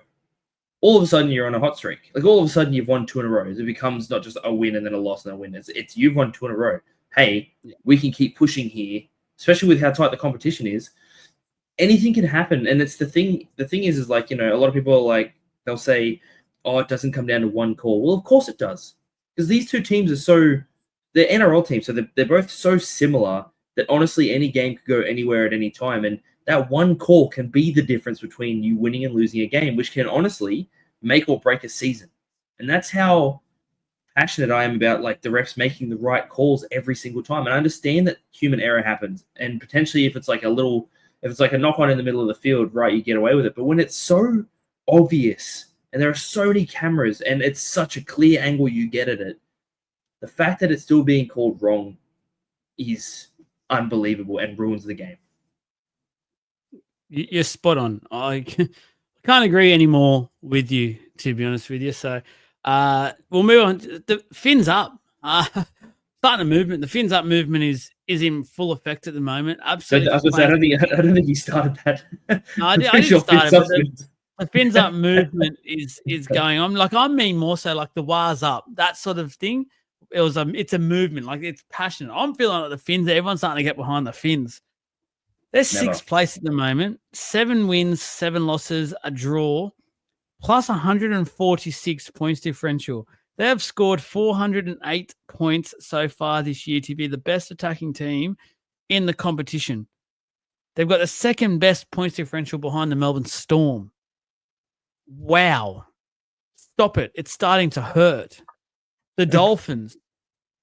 All of a sudden, you're on a hot streak. Like, all of a sudden, you've won 2 in a row. It becomes not just a win and then a loss and a win. It's you've won 2 in a row. Hey, we can keep pushing here, especially with how tight the competition is. Anything can happen. And it's the thing is like, a lot of people are like, they'll say, oh, it doesn't come down to one call. Well, of course it does. Because these two teams they're NRL teams, so they're both so similar that honestly any game could go anywhere at any time. And that one call can be the difference between you winning and losing a game, which can honestly make or break a season. And that's how passionate I am about like the refs making the right calls every single time. And I understand that human error happens. And potentially if it's like a knock on in the middle of the field, right, you get away with it. But when it's so obvious and there are so many cameras and it's such a clear angle you get at it, the fact that it's still being called wrong is unbelievable and ruins the game. You're spot on. I can't agree anymore with you, to be honest with you. So we'll move on. The fins up. starting a movement. The fins up movement is in full effect at the moment. I Absolutely. was gonna say, I don't think he started that. No, I'm I pretty didn't sure start fins it, but up's good. the fins up movement is going. I mean more so like the wires up, that sort of thing. It's a movement, like it's passionate. I'm feeling like the fins. Everyone's starting to get behind the fins. They're Never. sixth place at the moment. 7 wins, 7 losses, a draw, plus 146 points differential. They have scored 408 points so far this year to be the best attacking team in the competition. They've got the second best points differential behind the Melbourne Storm. Wow. Stop it. It's starting to hurt. The Dolphins,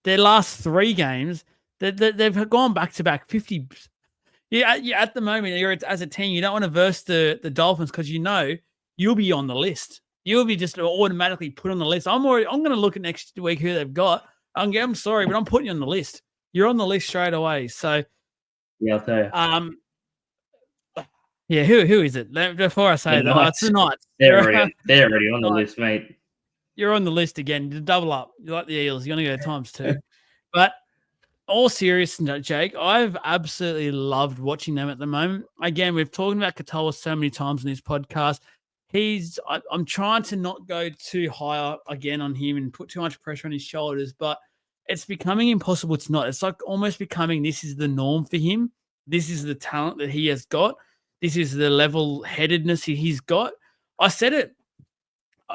their last 3 games, they've gone back-to-back 50. Yeah, at the moment, as a team, you don't want to verse the Dolphins because you know you'll be on the list. You'll be just automatically put on the list. I'm going to look at next week who they've got. I'm sorry, but I'm putting you on the list. You're on the list straight away. So, yeah, I'll tell you. Yeah, who is it? Before I say that, it's the Knights. They're already on the list, mate. You're on the list again. You double up. You like the Eels. You're going to go times 2. But all seriousness, Jake, I've absolutely loved watching them at the moment. Again, we've talked about Katoa so many times in this podcast. I'm trying to not go too high up again on him and put too much pressure on his shoulders, but it's becoming impossible to not. It's like almost becoming this is the norm for him. This is the talent that he has got. This is the level-headedness he's got. I said it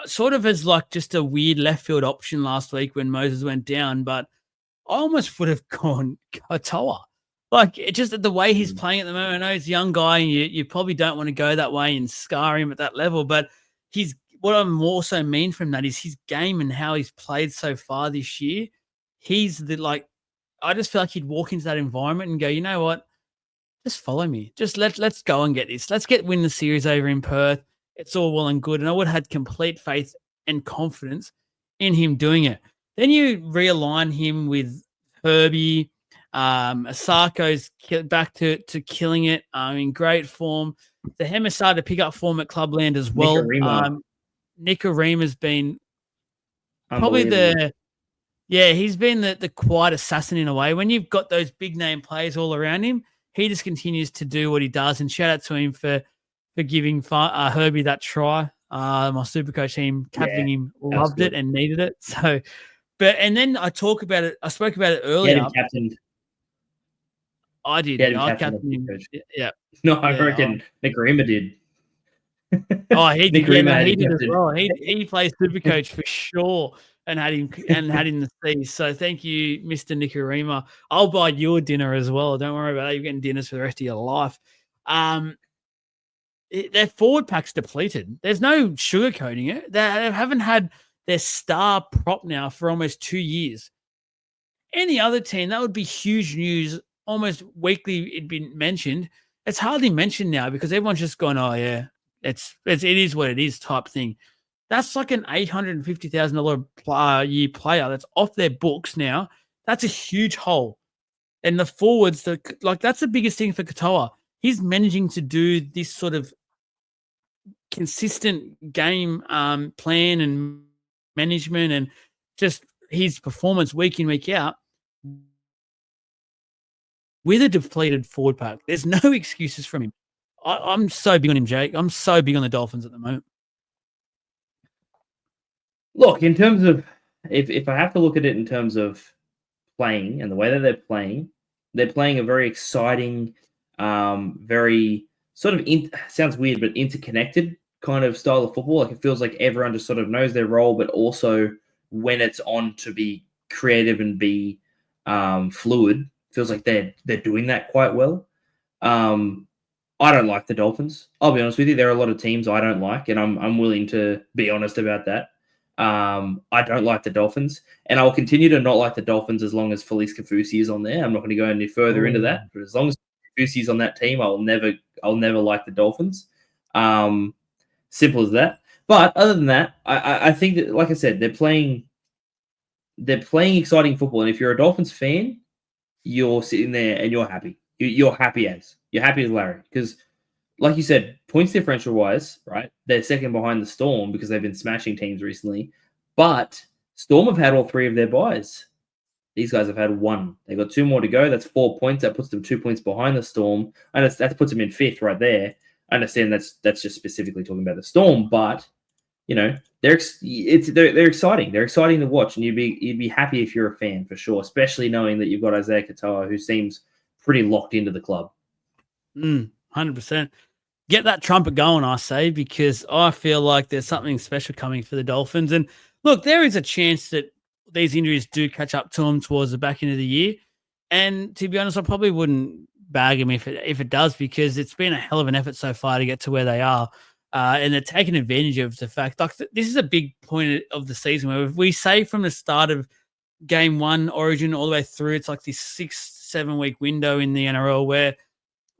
sort of as like just a weird left field option last week when Moses went down, but I almost would have gone Katoa. Like, it just the way he's playing at the moment. I know he's a young guy and you probably don't want to go that way and scar him at that level, but what I'm also mean from that is his game and how he's played so far this year. I just feel like he'd walk into that environment and go, you know what? Just follow me. Just let's go and get this. Let's win the series over in Perth. It's all well and good. And I would have had complete faith and confidence in him doing it. Then you realign him with Herbie. Asako's back to killing it. In great form. The Hammer started to pick up form at Clubland as well. Nicarima's been probably he's been the quiet assassin in a way. When you've got those big name players all around him, he just continues to do what he does. And shout out to him for giving Herbie that try. My Supercoach team captaining him loved it and needed it. So, and then I spoke about it earlier. He had him captained. I did. I captained him. Yeah. No, I reckon Nicarima did. He did. He did as well. He plays Supercoach for sure. And had him the seas. So thank you, Mr. Nicarima. I'll buy you a dinner as well. Don't worry about that. You're getting dinners for the rest of your life. Their forward pack's depleted. There's no sugarcoating it. They haven't had their star prop now for almost 2 years. Any other team, that would be huge news. Almost weekly it'd been mentioned. It's hardly mentioned now because everyone's just gone, oh yeah, it is what it is type thing. That's like an $850,000 a year player that's off their books now. That's a huge hole. And the forwards, that's the biggest thing for Katoa. He's managing to do this sort of consistent game plan and management and just his performance week in, week out with a depleted forward pack. There's no excuses from him. I'm so big on him, Jake. I'm so big on the Dolphins at the moment. Look, in terms of if I have to look at it in terms of playing and the way that they're playing a very exciting, very sort of sounds weird, but interconnected kind of style of football. Like it feels like everyone just sort of knows their role, but also when it's on to be creative and be fluid, feels like they're doing that quite well. I don't like the Dolphins. I'll be honest with you. There are a lot of teams I don't like, and I'm willing to be honest about that. I don't like the Dolphins, and I will continue to not like the Dolphins as long as Felice Kafusi is on there. I'm not going to go any further into that, but as long as Kafusi is on that team, I'll never like the Dolphins. Simple as that. But other than that, I think that, like I said, they're playing exciting football, and if you're a Dolphins fan, you're sitting there and you're happy. You're happy as Larry, because like you said, points differential wise, right? They're second behind the Storm because they've been smashing teams recently. But Storm have had all 3 of their buys. These guys have had 1. They got 2 more to go. That's 4 points. That puts them 2 points behind the Storm, and that puts them in 5th right there. I understand that's just specifically talking about the Storm, but they're exciting. They're exciting to watch, and you'd be happy if you're a fan for sure, especially knowing that you've got Isaiah Katoa, who seems pretty locked into the club. 100%. Get that trumpet going, I say, because I feel like there's something special coming for the Dolphins. And look, there is a chance that these injuries do catch up to them towards the back end of the year. And to be honest, I probably wouldn't bag them if it does, because it's been a hell of an effort so far to get to where they are. And they're taking advantage of the fact, like, this is a big point of the season where we say from the start of game 1 Origin all the way through, it's like this 6-7 week window in the NRL where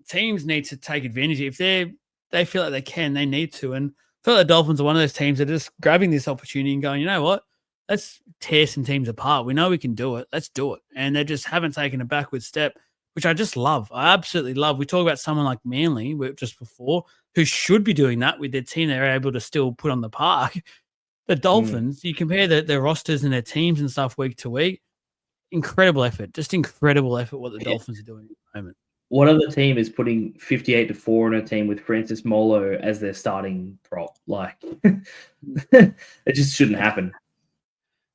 teams need to take advantage. If they feel like they can, they need to. And I feel like the Dolphins are one of those teams that are just grabbing this opportunity and going, you know what? Let's tear some teams apart. We know we can do it. Let's do it. And they just haven't taken a backward step, which I just love. I absolutely love. We talk about someone like Manly just before, who should be doing that with their team they're able to still put on the park. The Dolphins, you compare their rosters and their teams and stuff week to week, incredible effort. Just incredible effort what the Dolphins are doing at the moment. What other team is putting 58-4 in a team with Francis Molo as their starting prop? Like, it just shouldn't happen.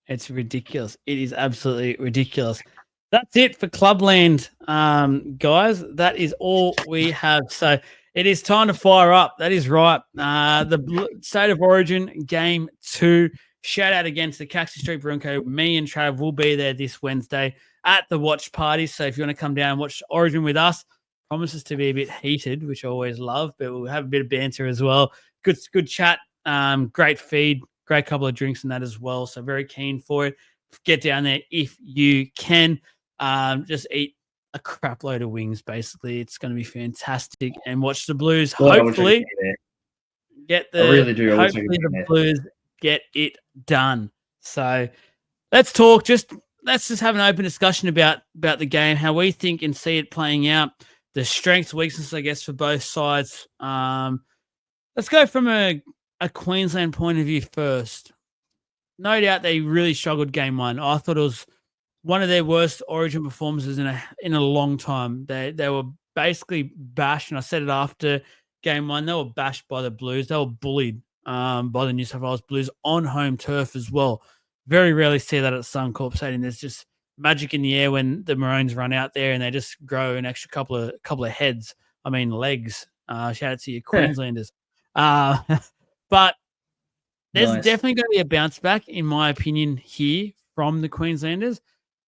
It's ridiculous. It is absolutely ridiculous. That's it for Clubland, guys. That is all we have. So it is time to fire up. That is right. The State of Origin Game 2. Shout out again to the Caxton Street Bronco. Me and Trav will be there this Wednesday at the watch party. So if you want to come down and watch Origin with us, promises to be a bit heated, which I always love, but we'll have a bit of banter as well. Good chat. Great feed. Great couple of drinks and that as well. So very keen for it. Get down there if you can. Just eat a crap load of wings, basically. It's going to be fantastic. And watch the Blues. Hopefully, hopefully the Blues get it done. So let's talk. Let's just have an open discussion about the game, how we think and see it playing out, the strengths, weaknesses, I guess, for both sides. Let's go from a Queensland point of view first. No doubt they really struggled game 1. I thought it was one of their worst Origin performances in a long time. They were basically bashed, and I said it after game 1. They were bashed by the Blues. They were bullied by the New South Wales Blues on home turf as well. Very rarely see that at Suncorp Stadium. There's just magic in the air when the Maroons run out there and they just grow an extra couple of heads. I mean legs. Shout out to you Queenslanders. But there's definitely going to be a bounce back, in my opinion, here from the Queenslanders.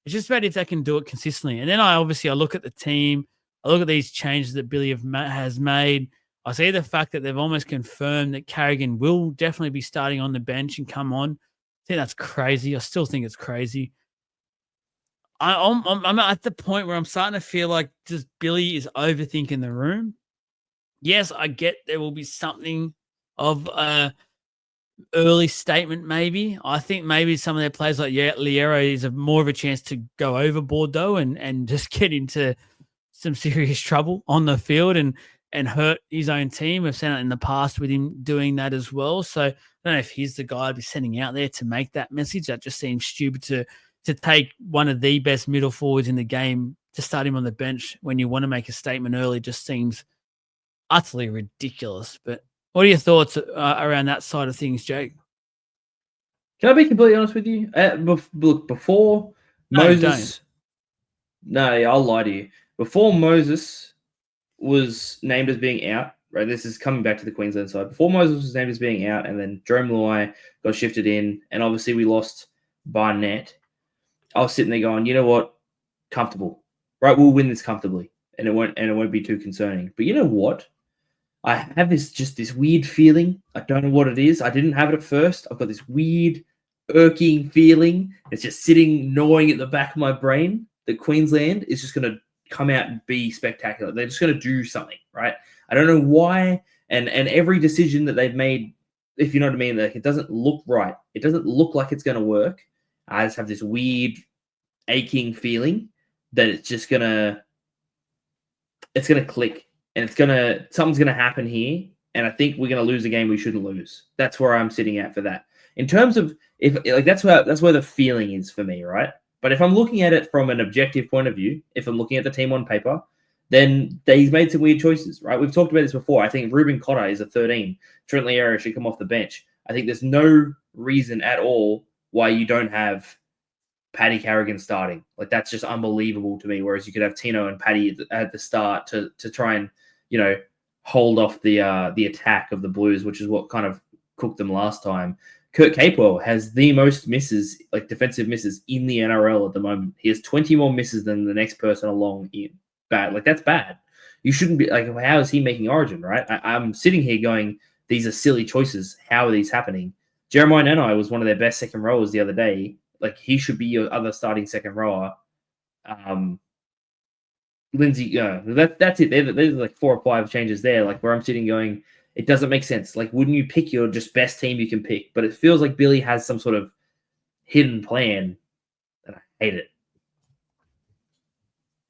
It's just about if they can do it consistently. And then I look at the team. I look at these changes that Billy has made. I see the fact that they've almost confirmed that Carrigan will definitely be starting on the bench and come on. I think that's crazy. I still think it's crazy. I'm at the point where I'm starting to feel like just Billy is overthinking the room. Yes, I get there will be something of a early statement maybe. I think maybe some of their players like Liero is more of a chance to go overboard though and just get into some serious trouble on the field and hurt his own team. We've seen it in the past with him doing that as well. So I don't know if he's the guy I'd be sending out there to make that message. That just seems stupid to take one of the best middle forwards in the game to start him on the bench when you want to make a statement early. Just seems utterly ridiculous. But what are your thoughts around that side of things, Jake? Can I be completely honest with you? Look, before Moses... No, I'll lie to you. Before Moses was named as being out, right? This is coming back to the Queensland side. Before Moses was named as being out, and then Jerome Luai got shifted in, and obviously we lost Barnett. I was sitting there going, you know what? Comfortable. Right, we'll win this comfortably. And it won't be too concerning. But you know what? I have this weird feeling. I don't know what it is. I didn't have it at first. I've got this weird, irking feeling. It's just sitting, gnawing at the back of my brain that Queensland is just going to come out and be spectacular. They're just going to do something, right? I don't know why. And every decision that they've made, if you know what I mean, like, it doesn't look right. It doesn't look like it's going to work. I just have this weird, aching feeling that it's going to click. And something's gonna happen here, and I think we're gonna lose a game we shouldn't lose. That's where I'm sitting at for that. In terms of that's where the feeling is for me, right? But if I'm looking at it from an objective point of view, if I'm looking at the team on paper, then he's made some weird choices, right? We've talked about this before. I think Ruben Cotter is a 13. Trent Leara should come off the bench. I think there's no reason at all why you don't have Paddy Carrigan starting. Like, that's just unbelievable to me. Whereas you could have Tino and Paddy at the start to try and, hold off the attack of the Blues, which is what kind of cooked them last time. Kurt Capewell has the most misses, like defensive misses, in the NRL at the moment. He has 20 more misses than the next person along in. Bad. Like, that's bad. You shouldn't be like, how is he making Origin, right? I'm sitting here going, these are silly choices. How are these happening? Jeremiah Nanai was one of their best second rowers the other day. Like, he should be your other starting second rower. Lindsay, that's it. There's like 4 or 5 changes there. Like, where I'm sitting going, it doesn't make sense. Like, wouldn't you pick your just best team you can pick? But it feels like Billy has some sort of hidden plan, and I hate it.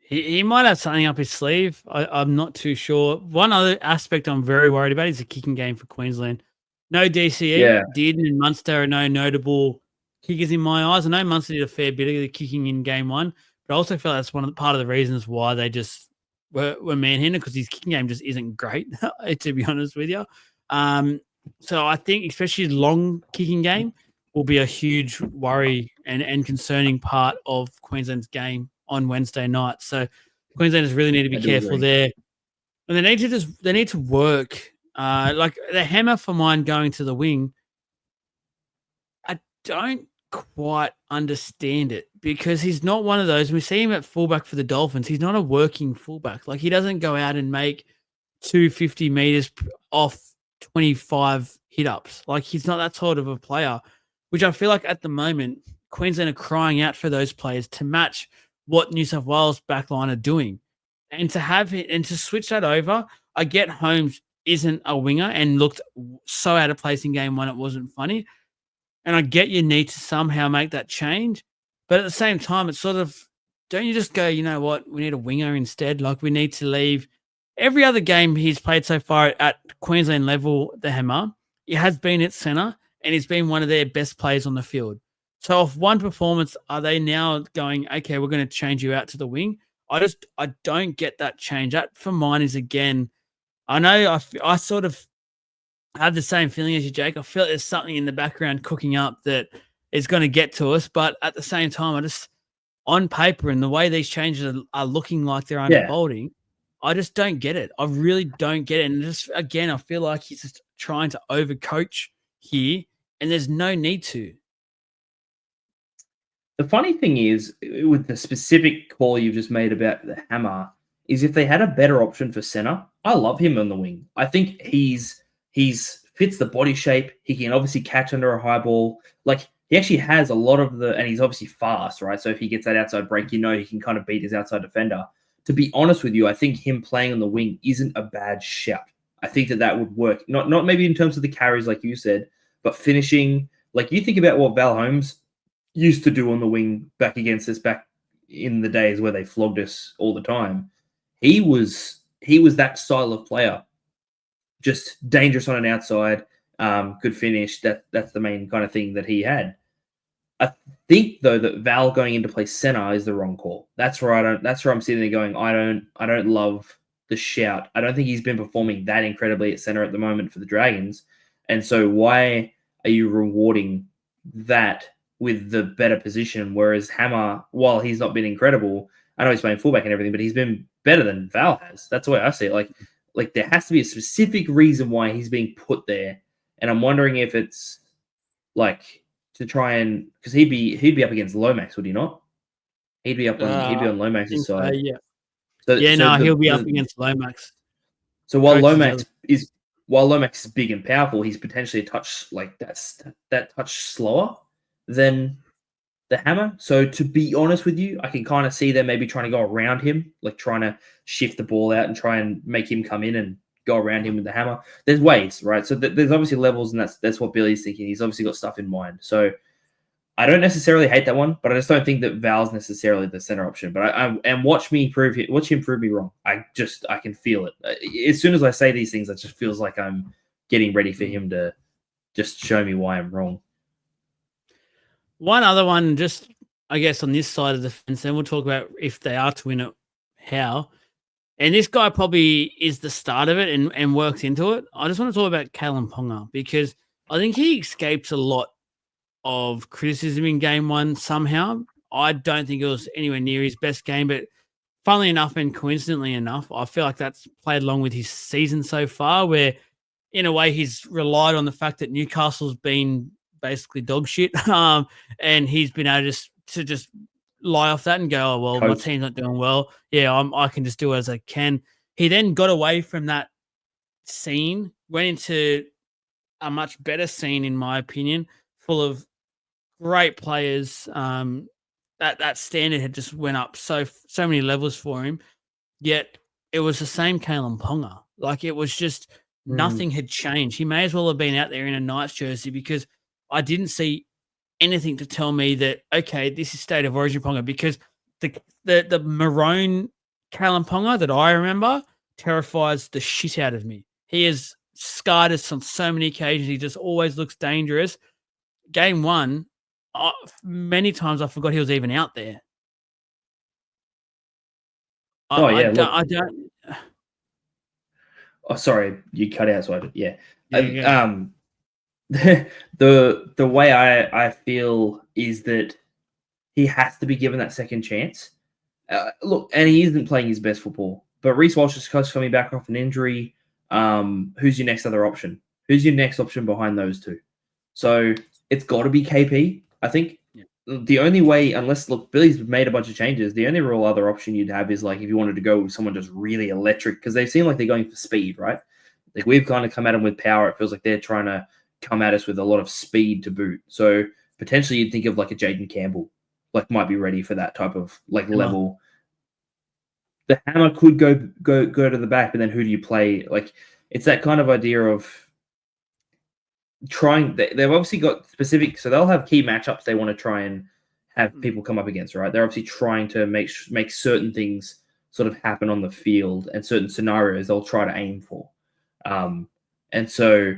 He might have something up his sleeve. I'm not too sure. One other aspect I'm very worried about is the kicking game for Queensland. No DCE, Dearden and Munster are no notable kickers in my eyes. I know Munster did a fair bit of the kicking in game one, but I also feel that's part of the reasons why they just were manhandled, because his kicking game just isn't great, to be honest with you. So I think especially long kicking game will be a huge worry and concerning part of Queensland's game on Wednesday night. So Queenslanders really need to be careful there. And they need to work. Like the hammer for mine going to the wing, I don't quite understand it, because he's not one of those. We see him at fullback for the Dolphins. He's not a working fullback. Like, he doesn't go out and make 250 meters off 25 hit ups. Like, he's not that sort of a player, which I feel like at the moment Queensland are crying out for those players to match what New South Wales backline are doing. And to have it and to switch that over, I get Holmes isn't a winger and looked so out of place in game one, it wasn't funny. And I get you need to somehow make that change. But at the same time, it's sort of, don't you just go, you know what, we need a winger instead? Like, we need to leave every other game he's played so far at Queensland level, the hammer, he has been at centre and he's been one of their best players on the field. So off one performance, are they now going, okay, we're going to change you out to the wing? I don't get that change. That for mine is, again, I know I sort of have the same feeling as you, Jake. I feel there's something in the background cooking up that is going to get to us. But at the same time, I just, on paper and the way these changes are looking like they're unfolding, I just don't get it. I really don't get it. And just, again, I feel like he's just trying to overcoach here, and there's no need to. The funny thing is, with the specific call you've just made about the hammer, is if they had a better option for center, I love him on the wing. I think he's fits the body shape. He can obviously catch under a high ball. Like, he actually has a lot of and he's obviously fast, right? So if he gets that outside break, he can kind of beat his outside defender. To be honest with you, I think him playing on the wing isn't a bad shout. I think that would work. Not maybe in terms of the carries, like you said, but finishing. Like, you think about what Val Holmes used to do on the wing back against us back in the days where they flogged us all the time. He was that style of player. Just dangerous on an outside, good finish. That's the main kind of thing that he had. I think though that Val going into play center is the wrong call. That's where I'm sitting there going, I don't love the shout. I don't think he's been performing that incredibly at center at the moment for the Dragons. And so why are you rewarding that with the better position? Whereas Hammer, while he's not been incredible, I know he's playing fullback and everything, but he's been better than Val has. That's the way I see it. Like there has to be a specific reason why he's being put there. And I'm wondering if it's like to try and, because he'd be up against Lomax, would he not? He'd be on Lomax's side. Yeah. So he'll be up against Lomax. So while Lomax is big and powerful, he's potentially a touch like that touch slower than the hammer. So to be honest with you, I can kind of see them maybe trying to go around him, like trying to shift the ball out and try and make him come in and go around him with the hammer. There's ways, right? So there's obviously levels, and that's what Billy's thinking. He's obviously got stuff in mind. So I don't necessarily hate that one, but I just don't think that Val's necessarily the center option. But watch him prove me wrong. I can feel it. As soon as I say these things, it just feels like I'm getting ready for him to just show me why I'm wrong. One other one, I guess, on this side of the fence, then we'll talk about if they are to win it, how. And this guy probably is the start of it and works into it. I just want to talk about Kalen Ponga because I think he escapes a lot of criticism in game one somehow. I don't think it was anywhere near his best game, but funnily enough and coincidentally enough, I feel like that's played along with his season so far, where in a way he's relied on the fact that Newcastle's been basically dog shit, and he's been able to just lie off that and go, oh well, my Coast. team's not doing well. Yeah, I can just do it as I can. He then got away from that scene, went into a much better scene, in my opinion, full of great players. That standard had just went up so many levels for him. Yet it was the same Kalen Ponga. Like, it was just Mm. nothing had changed. He may as well have been out there in a Knights jersey because I didn't see anything to tell me that, okay, this is state of origin Ponga, because the maroon Kalen Ponga that I remember terrifies the shit out of me. He has scarred us on so many occasions. He just always looks dangerous. Game one, many times I forgot he was even out there. Oh I yeah, don't. look. I don't. Oh, sorry, you cut out. So yeah. Yeah. The way I feel is that he has to be given that second chance. Look, and he isn't playing his best football. But Reece Walsh is coming back off an injury. Who's your next other option? Who's your next option behind those two? So it's got to be KP. I think Yeah. the only way, unless look, Billy's made a bunch of changes. The only real other option you'd have is like if you wanted to go with someone just really electric, because they seem like they're going for speed, right? Like we've kind of come at them with power. It feels like they're trying to come at us with a lot of speed to boot. So potentially you'd think of like a Jaden Campbell, like might be ready for that type of like Emma. level. The hammer could go to the back, but then who do you play? Like it's that kind of idea of trying. They've obviously got specific, so they'll have key matchups they want to try and have people come up against, right? They're obviously trying to make certain things sort of happen on the field and certain scenarios they'll try to aim for. And so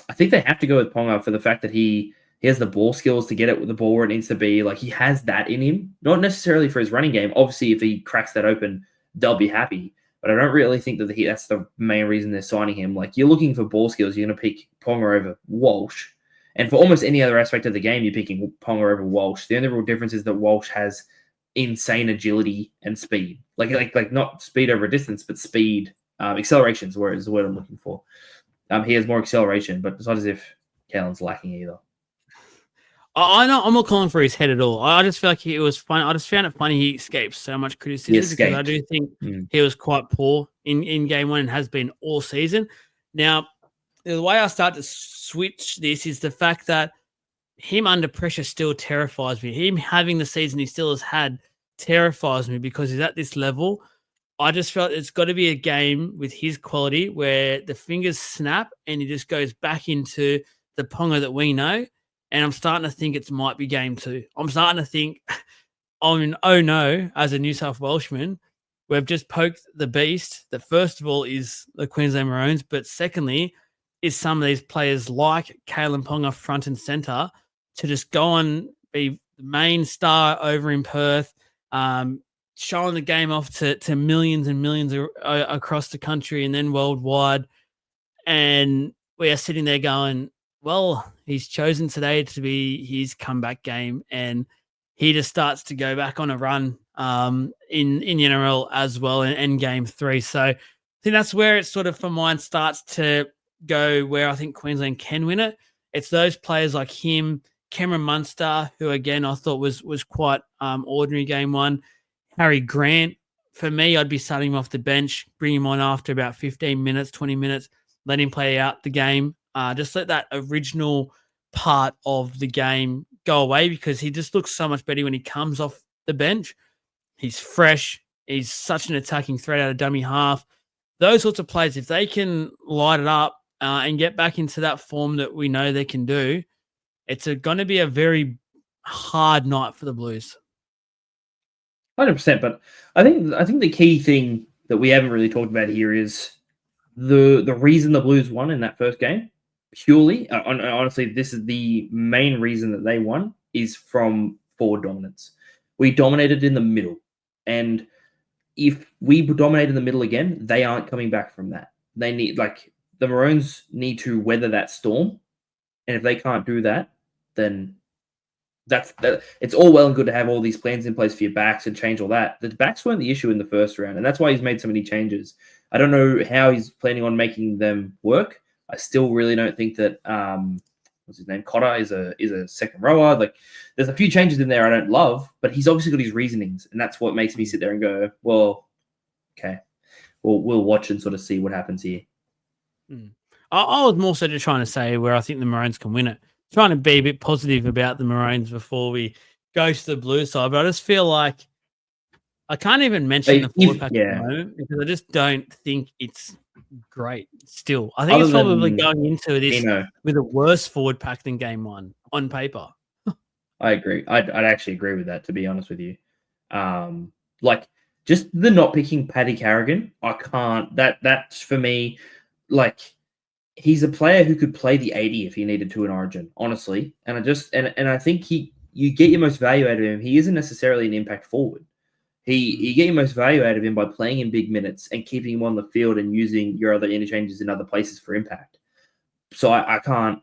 I think they have to go with Ponga for the fact that he has the ball skills to get it with the ball where it needs to be. Like he has that in him, not necessarily for his running game. Obviously, if he cracks that open, they'll be happy. But I don't really think that that's the main reason they're signing him. Like you're looking for ball skills, you're going to pick Ponga over Walsh. And for almost any other aspect of the game, you're picking Ponga over Walsh. The only real difference is that Walsh has insane agility and speed. Like not speed over distance, but speed, acceleration is the word I'm looking for. He has more acceleration, but it's not as if Kalen's lacking either. I know I'm not calling for his head at all. I just feel like it was fun. I just found it funny he escaped so much criticism because I do think he was quite poor in game one and has been all season. Now, the way I start to switch this is the fact that him under pressure still terrifies me. Him having the season he still has had terrifies me because he's at this level. I just felt it's got to be a game with his quality where the fingers snap and he just goes back into the Ponga that we know. And I'm starting to think it might be game two. I'm starting to think, oh no, as a New South Welshman, we've just poked the beast that first of all is the Queensland Maroons, but secondly is some of these players like Kalen Ponga front and centre to just go on, be the main star over in Perth, showing the game off to millions and millions across the country and then worldwide. And we are sitting there going, well, he's chosen today to be his comeback game. And he just starts to go back on a run in the NRL as well in game three. So I think that's where it sort of, for mine, starts to go where I think Queensland can win it. It's those players like him, Cameron Munster, who again I thought was quite ordinary game one. Harry Grant, for me, I'd be starting him off the bench, bring him on after about 15 minutes, 20 minutes, let him play out the game. Just let that original part of the game go away because he just looks so much better when he comes off the bench. He's fresh. He's such an attacking threat out of dummy half. Those sorts of players, if they can light it up and get back into that form that we know they can do, it's going to be a very hard night for the Blues. 100%. But I think the key thing that we haven't really talked about here is the reason the Blues won in that first game. Purely, honestly, this is the main reason that they won is from forward dominance. We dominated in the middle. And if we dominate in the middle again, they aren't coming back from that. They need, like, the Maroons need to weather that storm. And if they can't do that, then it's all well and good to have all these plans in place for your backs and change all that. The backs weren't the issue in the first round, and that's why he's made so many changes. I don't know how he's planning on making them work. I still really don't think that what's his name, Cotter is a second rower. Like, there's a few changes in there I don't love, but he's obviously got his reasonings, and that's what makes me sit there and go, well, okay, we'll watch and sort of see what happens here. I was more so just trying to say where I think the Maroons can win it. Trying to be a bit positive about the Maroons before we go to the blue side, but I just feel like I can't even mention the forward pack at the moment because I just don't think it's great still. I think it's probably going into this with a worse forward pack than game one on paper. I agree. I'd actually agree with that, to be honest with you. Like, just the not picking Paddy Carrigan, I can't. That's for me, like, he's a player who could play the 80 if he needed to in Origin, honestly. And I think you get your most value out of him. He isn't necessarily an impact forward. You get your most value out of him by playing in big minutes and keeping him on the field and using your other interchanges in other places for impact. So I can't.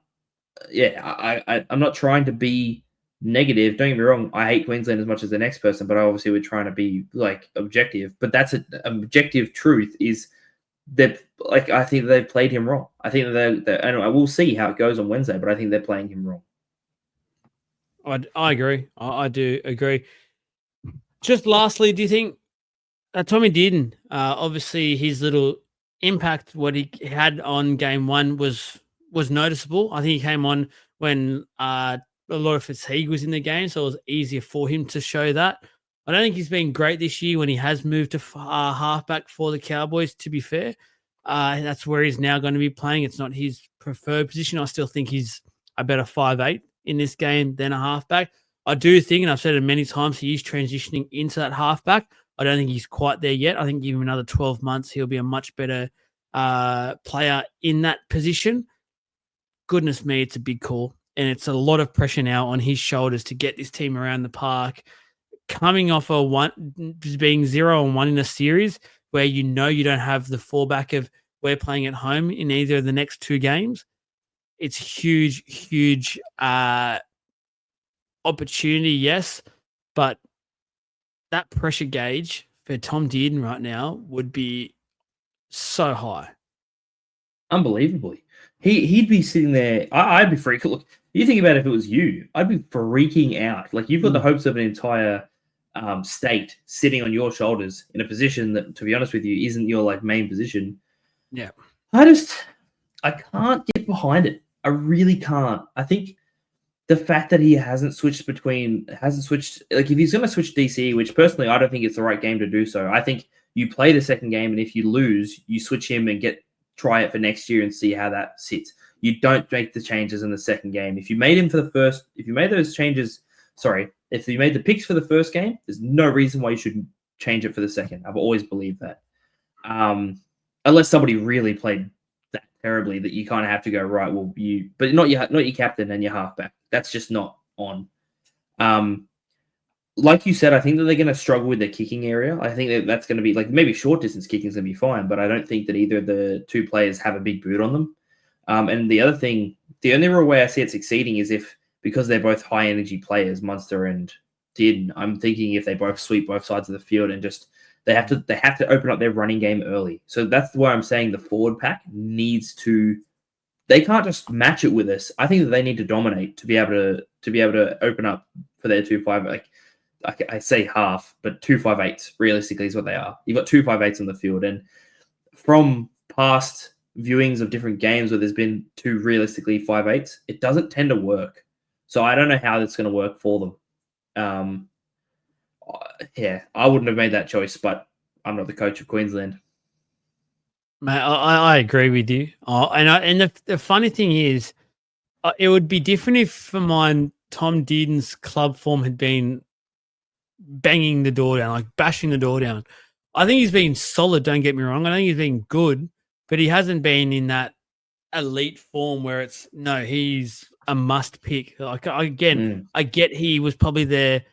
Yeah, I'm not trying to be negative. Don't get me wrong. I hate Queensland as much as the next person, but obviously we're trying to be, like, objective. But that's an objective truth is that, like, I think they've played him wrong. I think that and I will see how it goes on Wednesday, but I think they're playing him wrong. I agree. I do agree. Just lastly, do you think Tommy Dearden, obviously his little impact, what he had on game one was noticeable. I think he came on when a lot of fatigue was in the game, so it was easier for him to show that. I don't think he's been great this year when he has moved to halfback for the Cowboys, to be fair. That's where he's now going to be playing. It's not his preferred position. I still think he's a better 5'8" in this game than a halfback. I do think, and I've said it many times, he is transitioning into that halfback. I don't think he's quite there yet. I think give him another 12 months, he'll be a much better player in that position. Goodness me, it's a big call. And it's a lot of pressure now on his shoulders to get this team around the park. Coming off being 0-1 in a series where you don't have the fallback of we're playing at home in either of the next two games, it's huge, huge opportunity, yes, but that pressure gauge for Tom Dearden right now would be so high. Unbelievably. He'd be sitting there. I'd be freaking. Look, you think about if it was you, I'd be freaking out. Like, you've got the hopes of an entire state sitting on your shoulders in a position that, to be honest with you, isn't your, like, main position. Yeah. I can't get behind it. I really can't. I think the fact that he hasn't switched, like, if he's going to switch DC, which personally I don't think it's the right game to do so. I think you play the second game, and if you lose, you switch him and try it for next year and see how that sits. You don't make the changes in the second game. If you made the picks for the first game, there's no reason why you shouldn't change it for the second. I've always believed that. Unless somebody really played that terribly that you kind of have to go, right, well, but not your captain and your halfback. That's just not on. Like you said, I think that they're going to struggle with their kicking area. I think that's going to be, like, maybe short distance kicking is going to be fine, but I don't think that either of the two players have a big boot on them. And the other thing, the only real way I see it succeeding is because they're both high energy players, Munster and Dearden. I'm thinking if they both sweep both sides of the field and just they have to open up their running game early. So that's why I'm saying the forward pack needs to. They can't just match it with us. I think that they need to dominate to be able to open up for their 2-5. Like, I say half, but 2 5/8 realistically is what they are. You've got 2 5/8 on the field, and from past viewings of different games where there's been 2 realistically 5/8, it doesn't tend to work. So I don't know how that's going to work for them. Yeah, I wouldn't have made that choice, but I'm not the coach of Queensland. Mate, I agree with you. And the funny thing is, it would be different if for mine Tom Dearden's club form had been banging the door down, like bashing the door down. I think he's been solid, don't get me wrong. I think he's been good, but he hasn't been in that elite form where he's a must pick. Like I get he was probably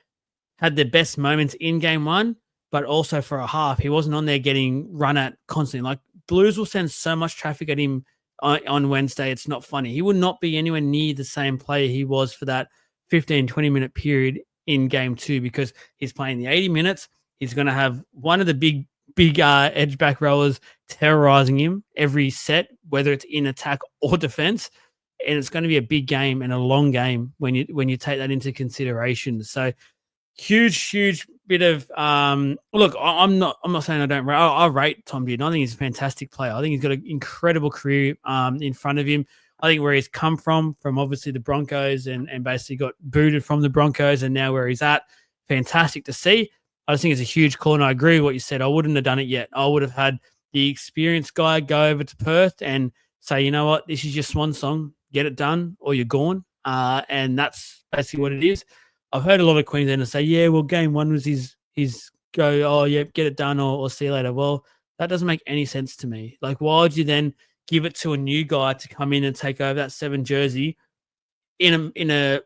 had the best moments in game one, but also for a half, he wasn't on there getting run at constantly. Like Blues will send so much traffic at him on Wednesday. It's not funny. He would not be anywhere near the same player he was for that 15, 20-minute period in game two, because he's playing the 80 minutes. He's going to have one of the big edge back rowers terrorizing him every set, whether it's in attack or defense. And it's going to be a big game and a long game when you take that into consideration. So huge bit of look, I'm not saying I don't rate. I rate Tom Dearden. I think he's a fantastic player. I think he's got an incredible career in front of him. I think where he's come from obviously the Broncos and basically got booted from the Broncos, and now where he's at, fantastic to see. I just think it's a huge call, and I agree with what you said. I wouldn't have done it yet. I would have had the experienced guy go over to Perth and say, you know what, this is your swan song. Get it done or you're gone. And that's basically what it is. I've heard a lot of Queenslanders say, yeah, well, game one was his go, oh, yeah, get it done or see you later. Well, that doesn't make any sense to me. Like, why would you then give it to a new guy to come in and take over that 7 jersey in a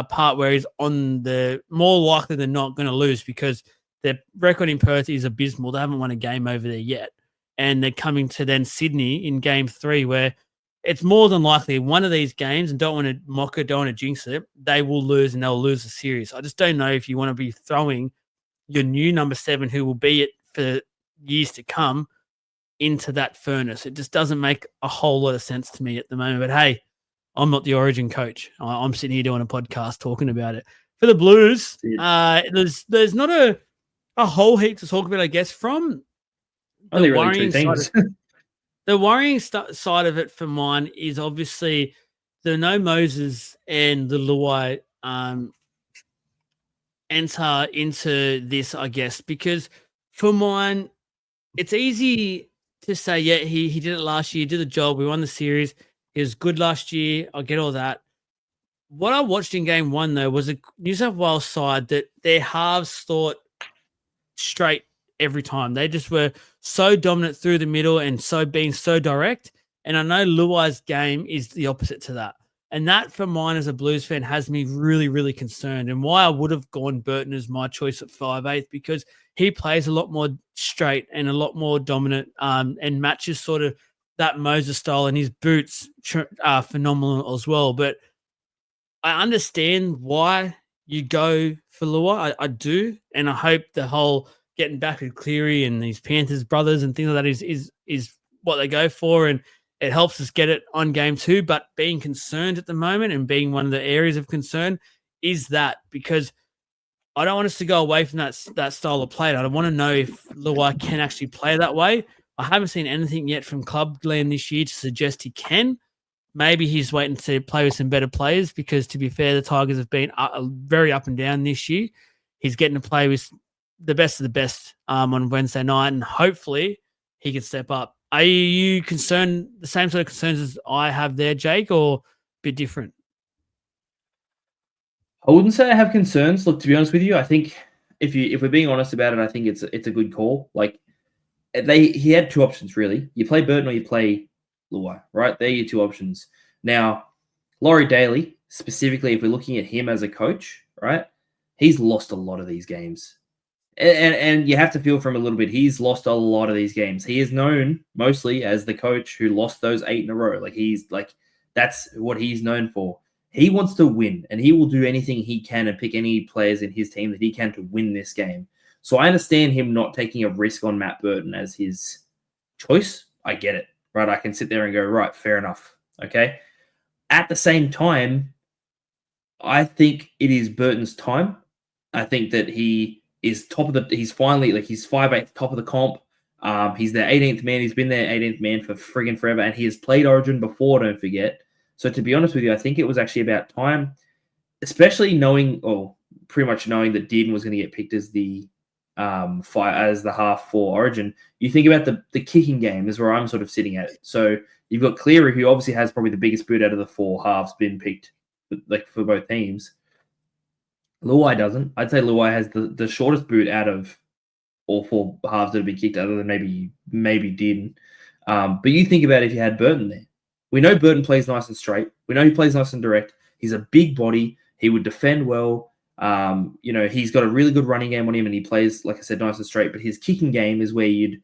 part where he's on the more likely than not going to lose, because their record in Perth is abysmal. They haven't won a game over there yet. And they're coming to then Sydney in game 3, where it's more than likely one of these games, and don't want to mock it, don't want to jinx it, they will lose and they'll lose the series. I just don't know if you want to be throwing your new number 7, who will be it for years to come, into that furnace. It just doesn't make a whole lot of sense to me at the moment. But hey, I'm not the Origin coach. I'm sitting here doing a podcast talking about it. For the Blues, there's not a whole heap to talk about, I guess, from only really 2 things. The worrying side of it for mine is obviously the No Moses and the Luai enter into this, I guess, because for mine, it's easy to say, yeah, he did it last year, did the job, we won the series, he was good last year, I get all that. What I watched in game 1, though, was a New South Wales side that their halves thought straight every time. They just were so dominant through the middle and being so direct. And I know Luai's game is the opposite to that. And that, for mine as a Blues fan, has me really, really concerned. And why I would have gone Burton as my choice at 5'8", because he plays a lot more straight and a lot more dominant and matches sort of that Moses style, and his boots are phenomenal as well. But I understand why you go for Luai. I do. And I hope the whole getting back with Cleary and these Panthers brothers and things like that is what they go for. And it helps us get it on game 2. But being concerned at the moment, and being one of the areas of concern, is that, because I don't want us to go away from that style of play. I want to know if Luai can actually play that way. I haven't seen anything yet from Club Glenn this year to suggest he can. Maybe he's waiting to play with some better players, because, to be fair, the Tigers have been very up and down this year. He's getting to play with the best of the best on Wednesday night, and hopefully he can step up. Are you concerned, the same sort of concerns as I have there, Jake, or a bit different? I wouldn't say I have concerns. Look, to be honest with you, I think if we're being honest about it, I think it's a good call. Like, he had 2 options really. You play Burton or you play Luai, right? They're your 2 options. Now, Laurie Daly, specifically, if we're looking at him as a coach, right? He's lost a lot of these games. And you have to feel for him a little bit. He's lost a lot of these games. He is known mostly as the coach who lost those 8 in a row. That's what he's known for. He wants to win, and he will do anything he can and pick any players in his team that he can to win this game. So I understand him not taking a risk on Matt Burton as his choice. I get it, right? I can sit there and go, right, fair enough. Okay. At the same time, I think it is Burton's time. I think that he is he's finally, he's 5'8", top of the comp. He's their 18th man. He's been their 18th man for friggin' forever, and he has played Origin before, don't forget. So to be honest with you, I think it was actually about time, especially pretty much knowing that Dearden was going to get picked as the half for Origin. You think about the kicking game is where I'm sort of sitting at it. So you've got Cleary, who obviously has probably the biggest boot out of the 4 halves been picked, for both teams. Luai doesn't. I'd say Luai has the shortest boot out of all 4 halves that have been kicked, other than maybe Dearden. But you think about if you had Burton there. We know Burton plays nice and straight. We know he plays nice and direct. He's a big body. He would defend well. He's got a really good running game on him, and he plays, like I said, nice and straight. But his kicking game is where you'd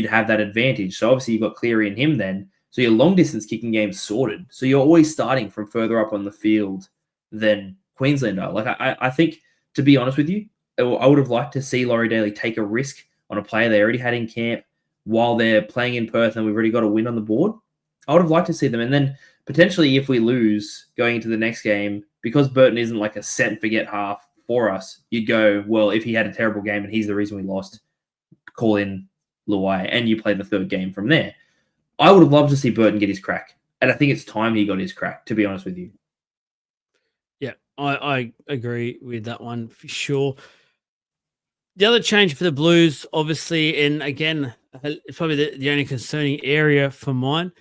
have that advantage. So obviously you've got Cleary and him then. So your long distance kicking game's sorted. So you're always starting from further up on the field than Queensland are. Like I think, to be honest with you, I would have liked to see Laurie Daly take a risk on a player they already had in camp while they're playing in Perth and we've already got a win on the board. I would have liked to see them. And then potentially if we lose going into the next game, because Burton isn't like a set and forget half for us, you'd go, well, if he had a terrible game and he's the reason we lost, call in Luai and you play the third game from there. I would have loved to see Burton get his crack. And I think it's time he got his crack, to be honest with you. Yeah, I agree with that one for sure. The other change for the Blues, obviously, and again, it's probably the only concerning area for mine.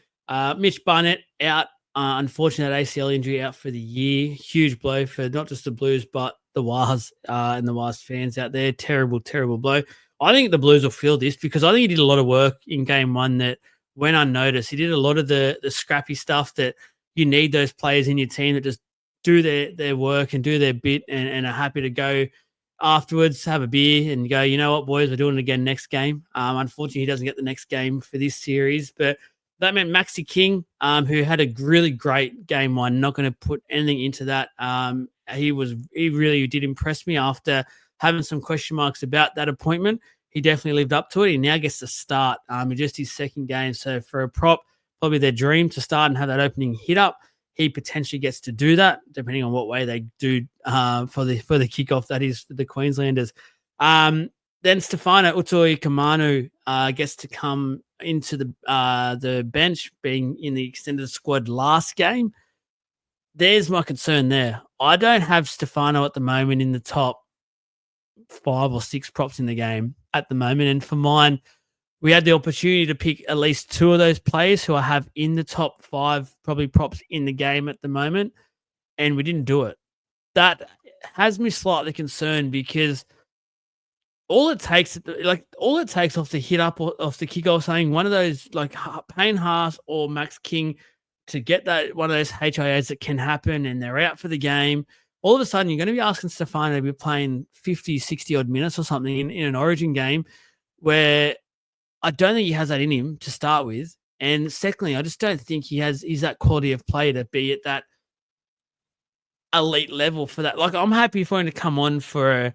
Mitch Barnett out, unfortunately, that ACL injury out for the year. Huge blow for not just the Blues, but the Wars and the Wars fans out there. Terrible, terrible blow. I think the Blues will feel this because I think he did a lot of work in game one that went unnoticed. He did a lot of the scrappy stuff that you need those players in your team that just do their work and do their bit and are happy to go afterwards, have a beer and go, you know what, boys, we're doing it again next game. Unfortunately, he doesn't get the next game for this series, but that meant Maxi King, who had a really great game one, not going to put anything into that. He really did impress me after having some question marks about that appointment. He definitely lived up to it. He now gets to start in just his second game. So for a prop, probably their dream to start and have that opening hit up. He potentially gets to do that, depending on what way they do for the kickoff. That is for the Queenslanders. Then Stefano Utoi-Kamanu gets to come into the bench, being in the extended squad last game. There's my concern there. I don't have Stefano at the moment in the top 5 or 6 props in the game at the moment, and for mine, we had the opportunity to pick at least 2 of those players who I have in the top 5, probably props in the game at the moment, and we didn't do it. That has me slightly concerned because all it takes off the hit up or off the kick off, saying one of those like Payne Haas or Max King to get that one of those HIAs that can happen and they're out for the game. All of a sudden, you're going to be asking Stefano to be playing 50, 60 odd minutes or something in an Origin game where I don't think he has that in him to start with. And secondly, I just don't think he's that quality of player to be at that elite level for that. Like, I'm happy for him to come on for a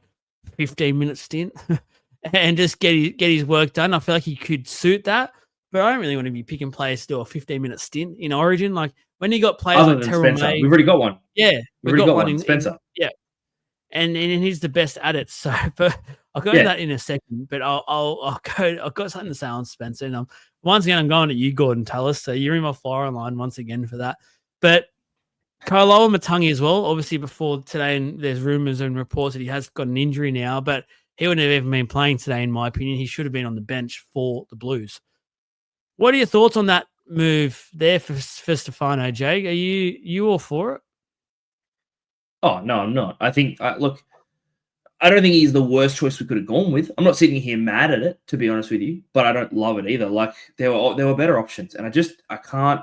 15-minute stint and just get his work done. I feel like he could suit that, but I don't really want to be picking players to do a 15-minute stint in Origin. Like when you got players Other like than Terrell Spencer, May, we've already got one. Yeah, we've already got one. Spencer. yeah. And he's the best at it. So, but I'll go into that in a second. But I'll go. I've got something to say on Spencer. And once again, I'm going at you, Gordon Tallis. So you're in my firing line once again for that. But Kailoa Matangi as well. Obviously, before today, and there's rumors and reports that he has got an injury now, but he wouldn't have even been playing today, in my opinion. He should have been on the bench for the Blues. What are your thoughts on that move there for Stefano, Jake? Are you all for it? Oh, no, I'm not. I think, look, I don't think he's the worst choice we could have gone with. I'm not sitting here mad at it, to be honest with you, but I don't love it either. Like, there were better options, and I can't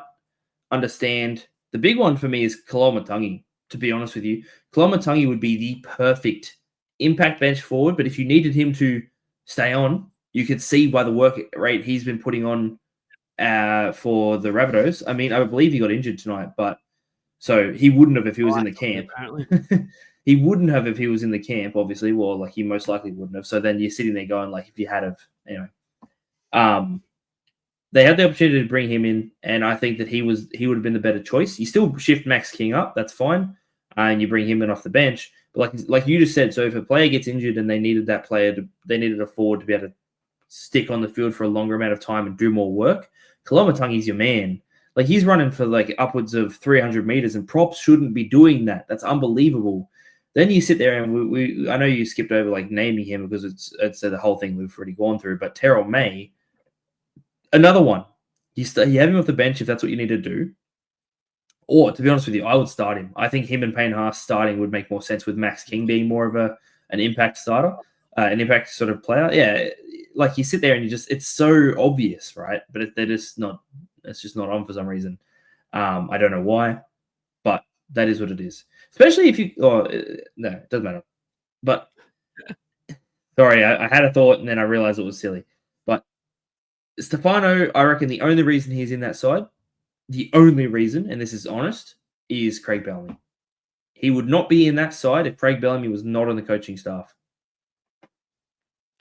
understand. The big one for me is Kailoa Matangi, to be honest with you. Kailoa Matangi would be the perfect impact bench forward, but if you needed him to stay on, you could see by the work rate he's been putting on for the Rabbitohs. I mean, I believe he got injured tonight, but so he wouldn't have if he was in the camp. Apparently. He wouldn't have if he was in the camp, obviously. Well, like he most likely wouldn't have. So then you're sitting there going, like, if you had have, anyway. They had the opportunity to bring him in, and I think that he would have been the better choice. You still shift Max King up, that's fine, and you bring him in off the bench. But like you just said, so if a player gets injured and they needed a forward to be able to stick on the field for a longer amount of time and do more work, Kailoa Matangi's your man. Like, he's running for like upwards of 300 meters, and props shouldn't be doing that. That's unbelievable. Then you sit there and I know you skipped over like naming him because it's the whole thing we've already gone through. But Terrell May, another one. You have him off the bench if that's what you need to do. Or, to be honest with you, I would start him. I think him and Payne Haas starting would make more sense with Max King being more of an impact starter, an impact sort of player. Yeah, like you sit there and it's so obvious, right? But it's just not on for some reason. I don't know why, but That is what it is. Especially if you. Oh, no, it doesn't matter. But sorry, I had a thought and then I realized it was silly. But Stefano, I reckon the only reason he's in that side, the only reason, and this is honest, is Craig Bellamy. He would not be in that side if Craig Bellamy was not on the coaching staff.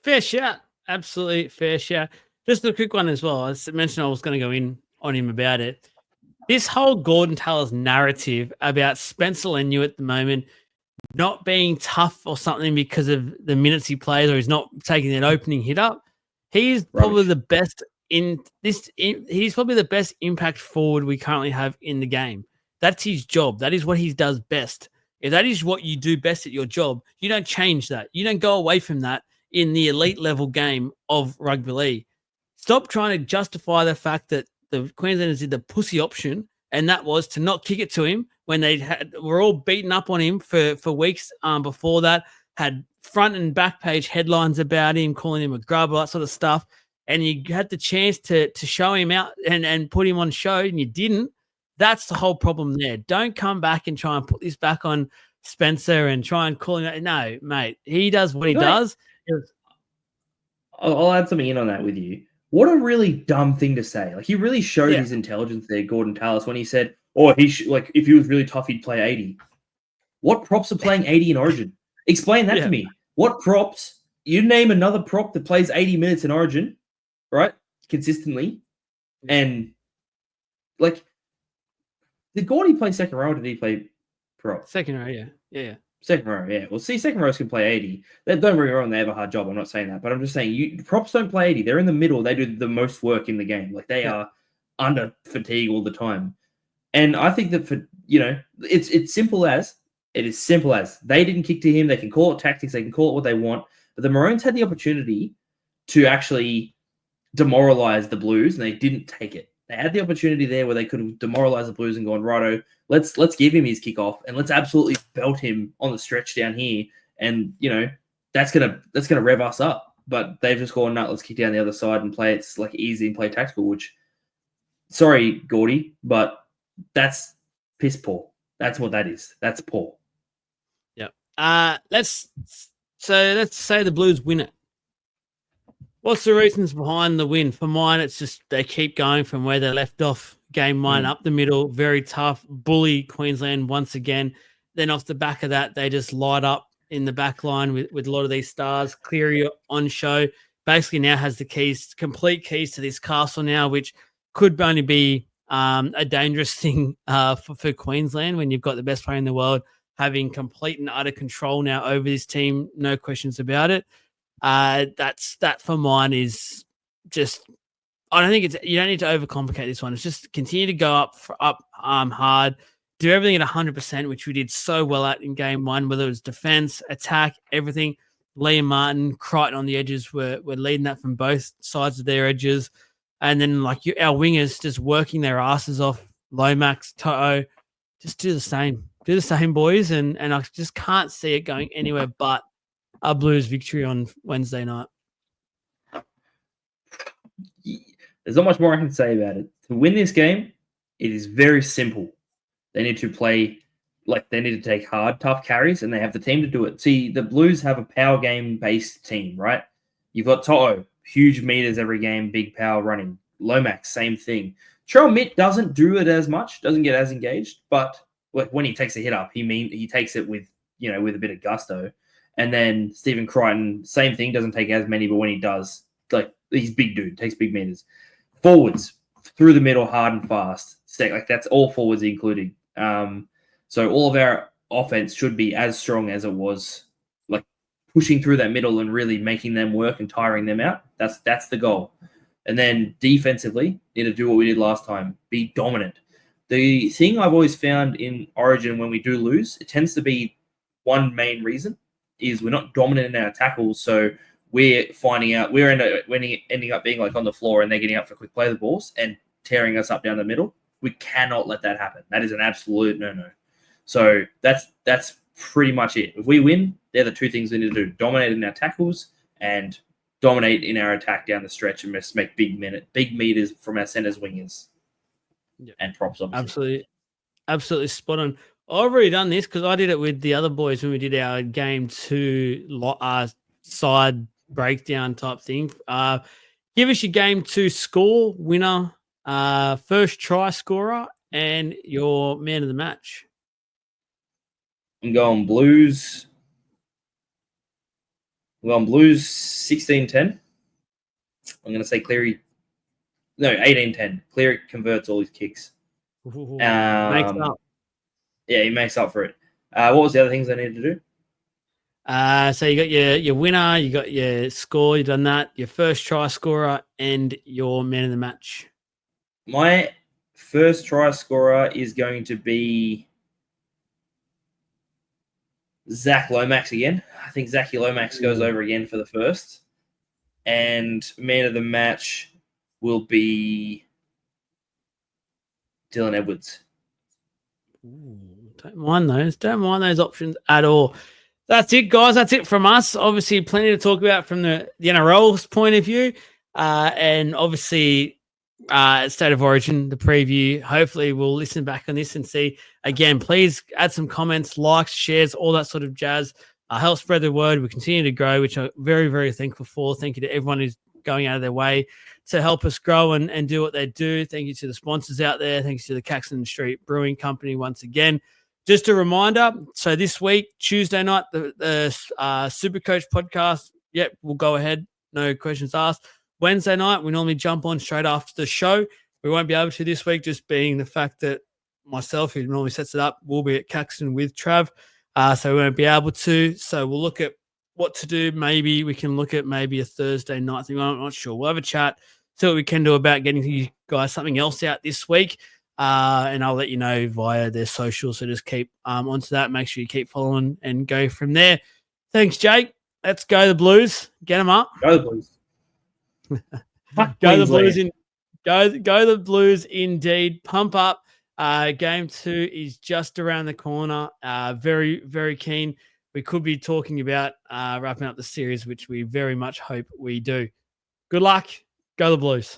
Fair shout. Absolutely fair shout. Just a quick one as well. I mentioned I was going to go in on him about it. This whole Gordon Tallis narrative about Spencer Leniu at the moment not being tough or something because of the minutes he plays or he's not taking an opening hit up. He's probably the best he's probably the best impact forward we currently have in the game. That's his job. That is what he does best. If that is what you do best at your job, you don't change that. You don't go away from that in the elite level game of rugby league. Stop trying to justify the fact that the Queenslanders did the pussy option, and that was to not kick it to him when were all beaten up on him for weeks before that, had front and back page headlines about him, calling him a grub, all that sort of stuff. And you had the chance to show him out and put him on show, and you didn't. That's the whole problem there. Don't come back and try and put this back on Spencer and try and call him out. No, mate. He does what he does. I'll add something in on that with you. What a really dumb thing to say. Like, he really showed his intelligence there, Gordon Tallis, when he said, oh, like, if he was really tough, he'd play 80. What props are playing 80 in Origin? Explain that to me. What props? You name another prop that plays 80 minutes in Origin, right? Consistently. And, like, did Gordy play second row or did he play prop? Second row, yeah. Second row, yeah. Well, see, second rows can play 80. Don't get me wrong, they have a hard job. I'm not saying that. But I'm just saying, props don't play 80. They're in the middle. They do the most work in the game. Like, they are under fatigue all the time. And I think that it's simple as, it is simple as, they didn't kick to him. They can call it tactics. They can call it what they want. But the Maroons had the opportunity to actually demoralize the Blues, and they didn't take it. They had the opportunity there where they could have demoralized the Blues and gone, righto, let's give him his kickoff and let's absolutely belt him on the stretch down here. And, that's gonna rev us up. But they've just gone, no, let's kick down the other side and play it's like easy and play tactical, which, sorry, Gordy, but that's piss poor. That's what that is. That's poor. Yep. Let's say the Blues win it. What's the reasons behind the win? For mine, it's just they keep going from where they left off. Game one, up the middle, very tough. Bully Queensland once again. Then off the back of that, they just light up in the back line with a lot of these stars. Cleary on show. Basically now has the complete keys to this castle now, which could only be a dangerous thing for Queensland when you've got the best player in the world having complete and utter control now over this team. No questions about it. That for mine is just, I don't think you don't need to overcomplicate this one. It's just continue to go up hard, do everything at 100%, which we did so well at in game one, whether it was defense, attack, everything. Liam Martin, Crichton on the edges were leading that from both sides of their edges. And then our wingers just working their asses off, Lomax, To'o, just do the same. Do the same, boys. And I just can't see it going anywhere but a Blues victory on Wednesday night. There's not much more I can say about it. To win this game, it is very simple. They need to play, they need to take hard, tough carries, and they have the team to do it. See, the Blues have a power game-based team, right? You've got To'o, huge meters every game, big power running. Lomax, same thing. Trell Mitt doesn't do it as much, doesn't get as engaged, but when he takes a hit up, he takes it with a bit of gusto. And then Stephen Crichton, same thing, doesn't take as many, but when he does, he's big dude, takes big meters. Forwards, through the middle, hard and fast. That's all forwards including. So all of our offense should be as strong as it was, pushing through that middle and really making them work and tiring them out. That's the goal. And then defensively, need to do what we did last time, be dominant. The thing I've always found in Origin when we do lose, it tends to be one main reason, is we're not dominant in our tackles, so we're finding out we're ending up being on the floor and they're getting up for quick play the balls and tearing us up down the middle. We cannot let that happen. That is an absolute no-no. So that's pretty much it. If we win, they're the two things we need to do: dominate in our tackles and dominate in our attack down the stretch, and just make big meters from our centers, wingers, and props. Obviously, absolutely spot on. I've already done this because I did it with the other boys when we did our game 2 side breakdown type thing. Give us your game 2 score, winner, first try scorer, and your man of the match. I'm going Blues. I'm going Blues 16-10. I'm going to say Cleary. No, 18-10. Cleary converts all his kicks. Ooh, makes up. Yeah, he makes up for it. What was the other things I needed to do? So you got your winner, you got your score, you've done that, your first try scorer, and your man of the match. My first try scorer is going to be Zach Lomax again. I think Zachy Lomax goes over again for the first. And man of the match will be Dylan Edwards. Ooh, don't mind those. Don't mind those options at all. That's it, guys. That's it from us. Obviously, plenty to talk about from the NRL's point of view. And obviously, State of Origin, the preview. Hopefully, we'll listen back on this and see. Again, please add some comments, likes, shares, all that sort of jazz. Help spread the word. We continue to grow, which I'm very, very thankful for. Thank you to everyone who's going out of their way to help us grow and do what they do. Thank you to the sponsors out there. Thanks to the Caxton Street Brewing Company once again. Just a reminder, so this week, Tuesday night, the Super Coach podcast, yep, we'll go ahead. No questions asked. Wednesday night, we normally jump on straight after the show. We won't be able to this week, just being the fact that myself, who normally sets it up, will be at Caxton with Trav. So we won't be able to. So we'll look at what to do. Maybe we can look at maybe a Thursday night thing. I'm not sure. We'll have a chat, see what we can do about getting you guys something else out this week. And I'll let you know via their socials. So just keep onto that. Make sure you keep following and go from there. Thanks, Jake. Let's go the Blues. Get them up. Go the Blues. Go the Blues in. Go the Blues indeed. Pump up. Game 2 is just around the corner. Very, very keen. We could be talking about wrapping up the series, which we very much hope we do. Good luck. Go the Blues.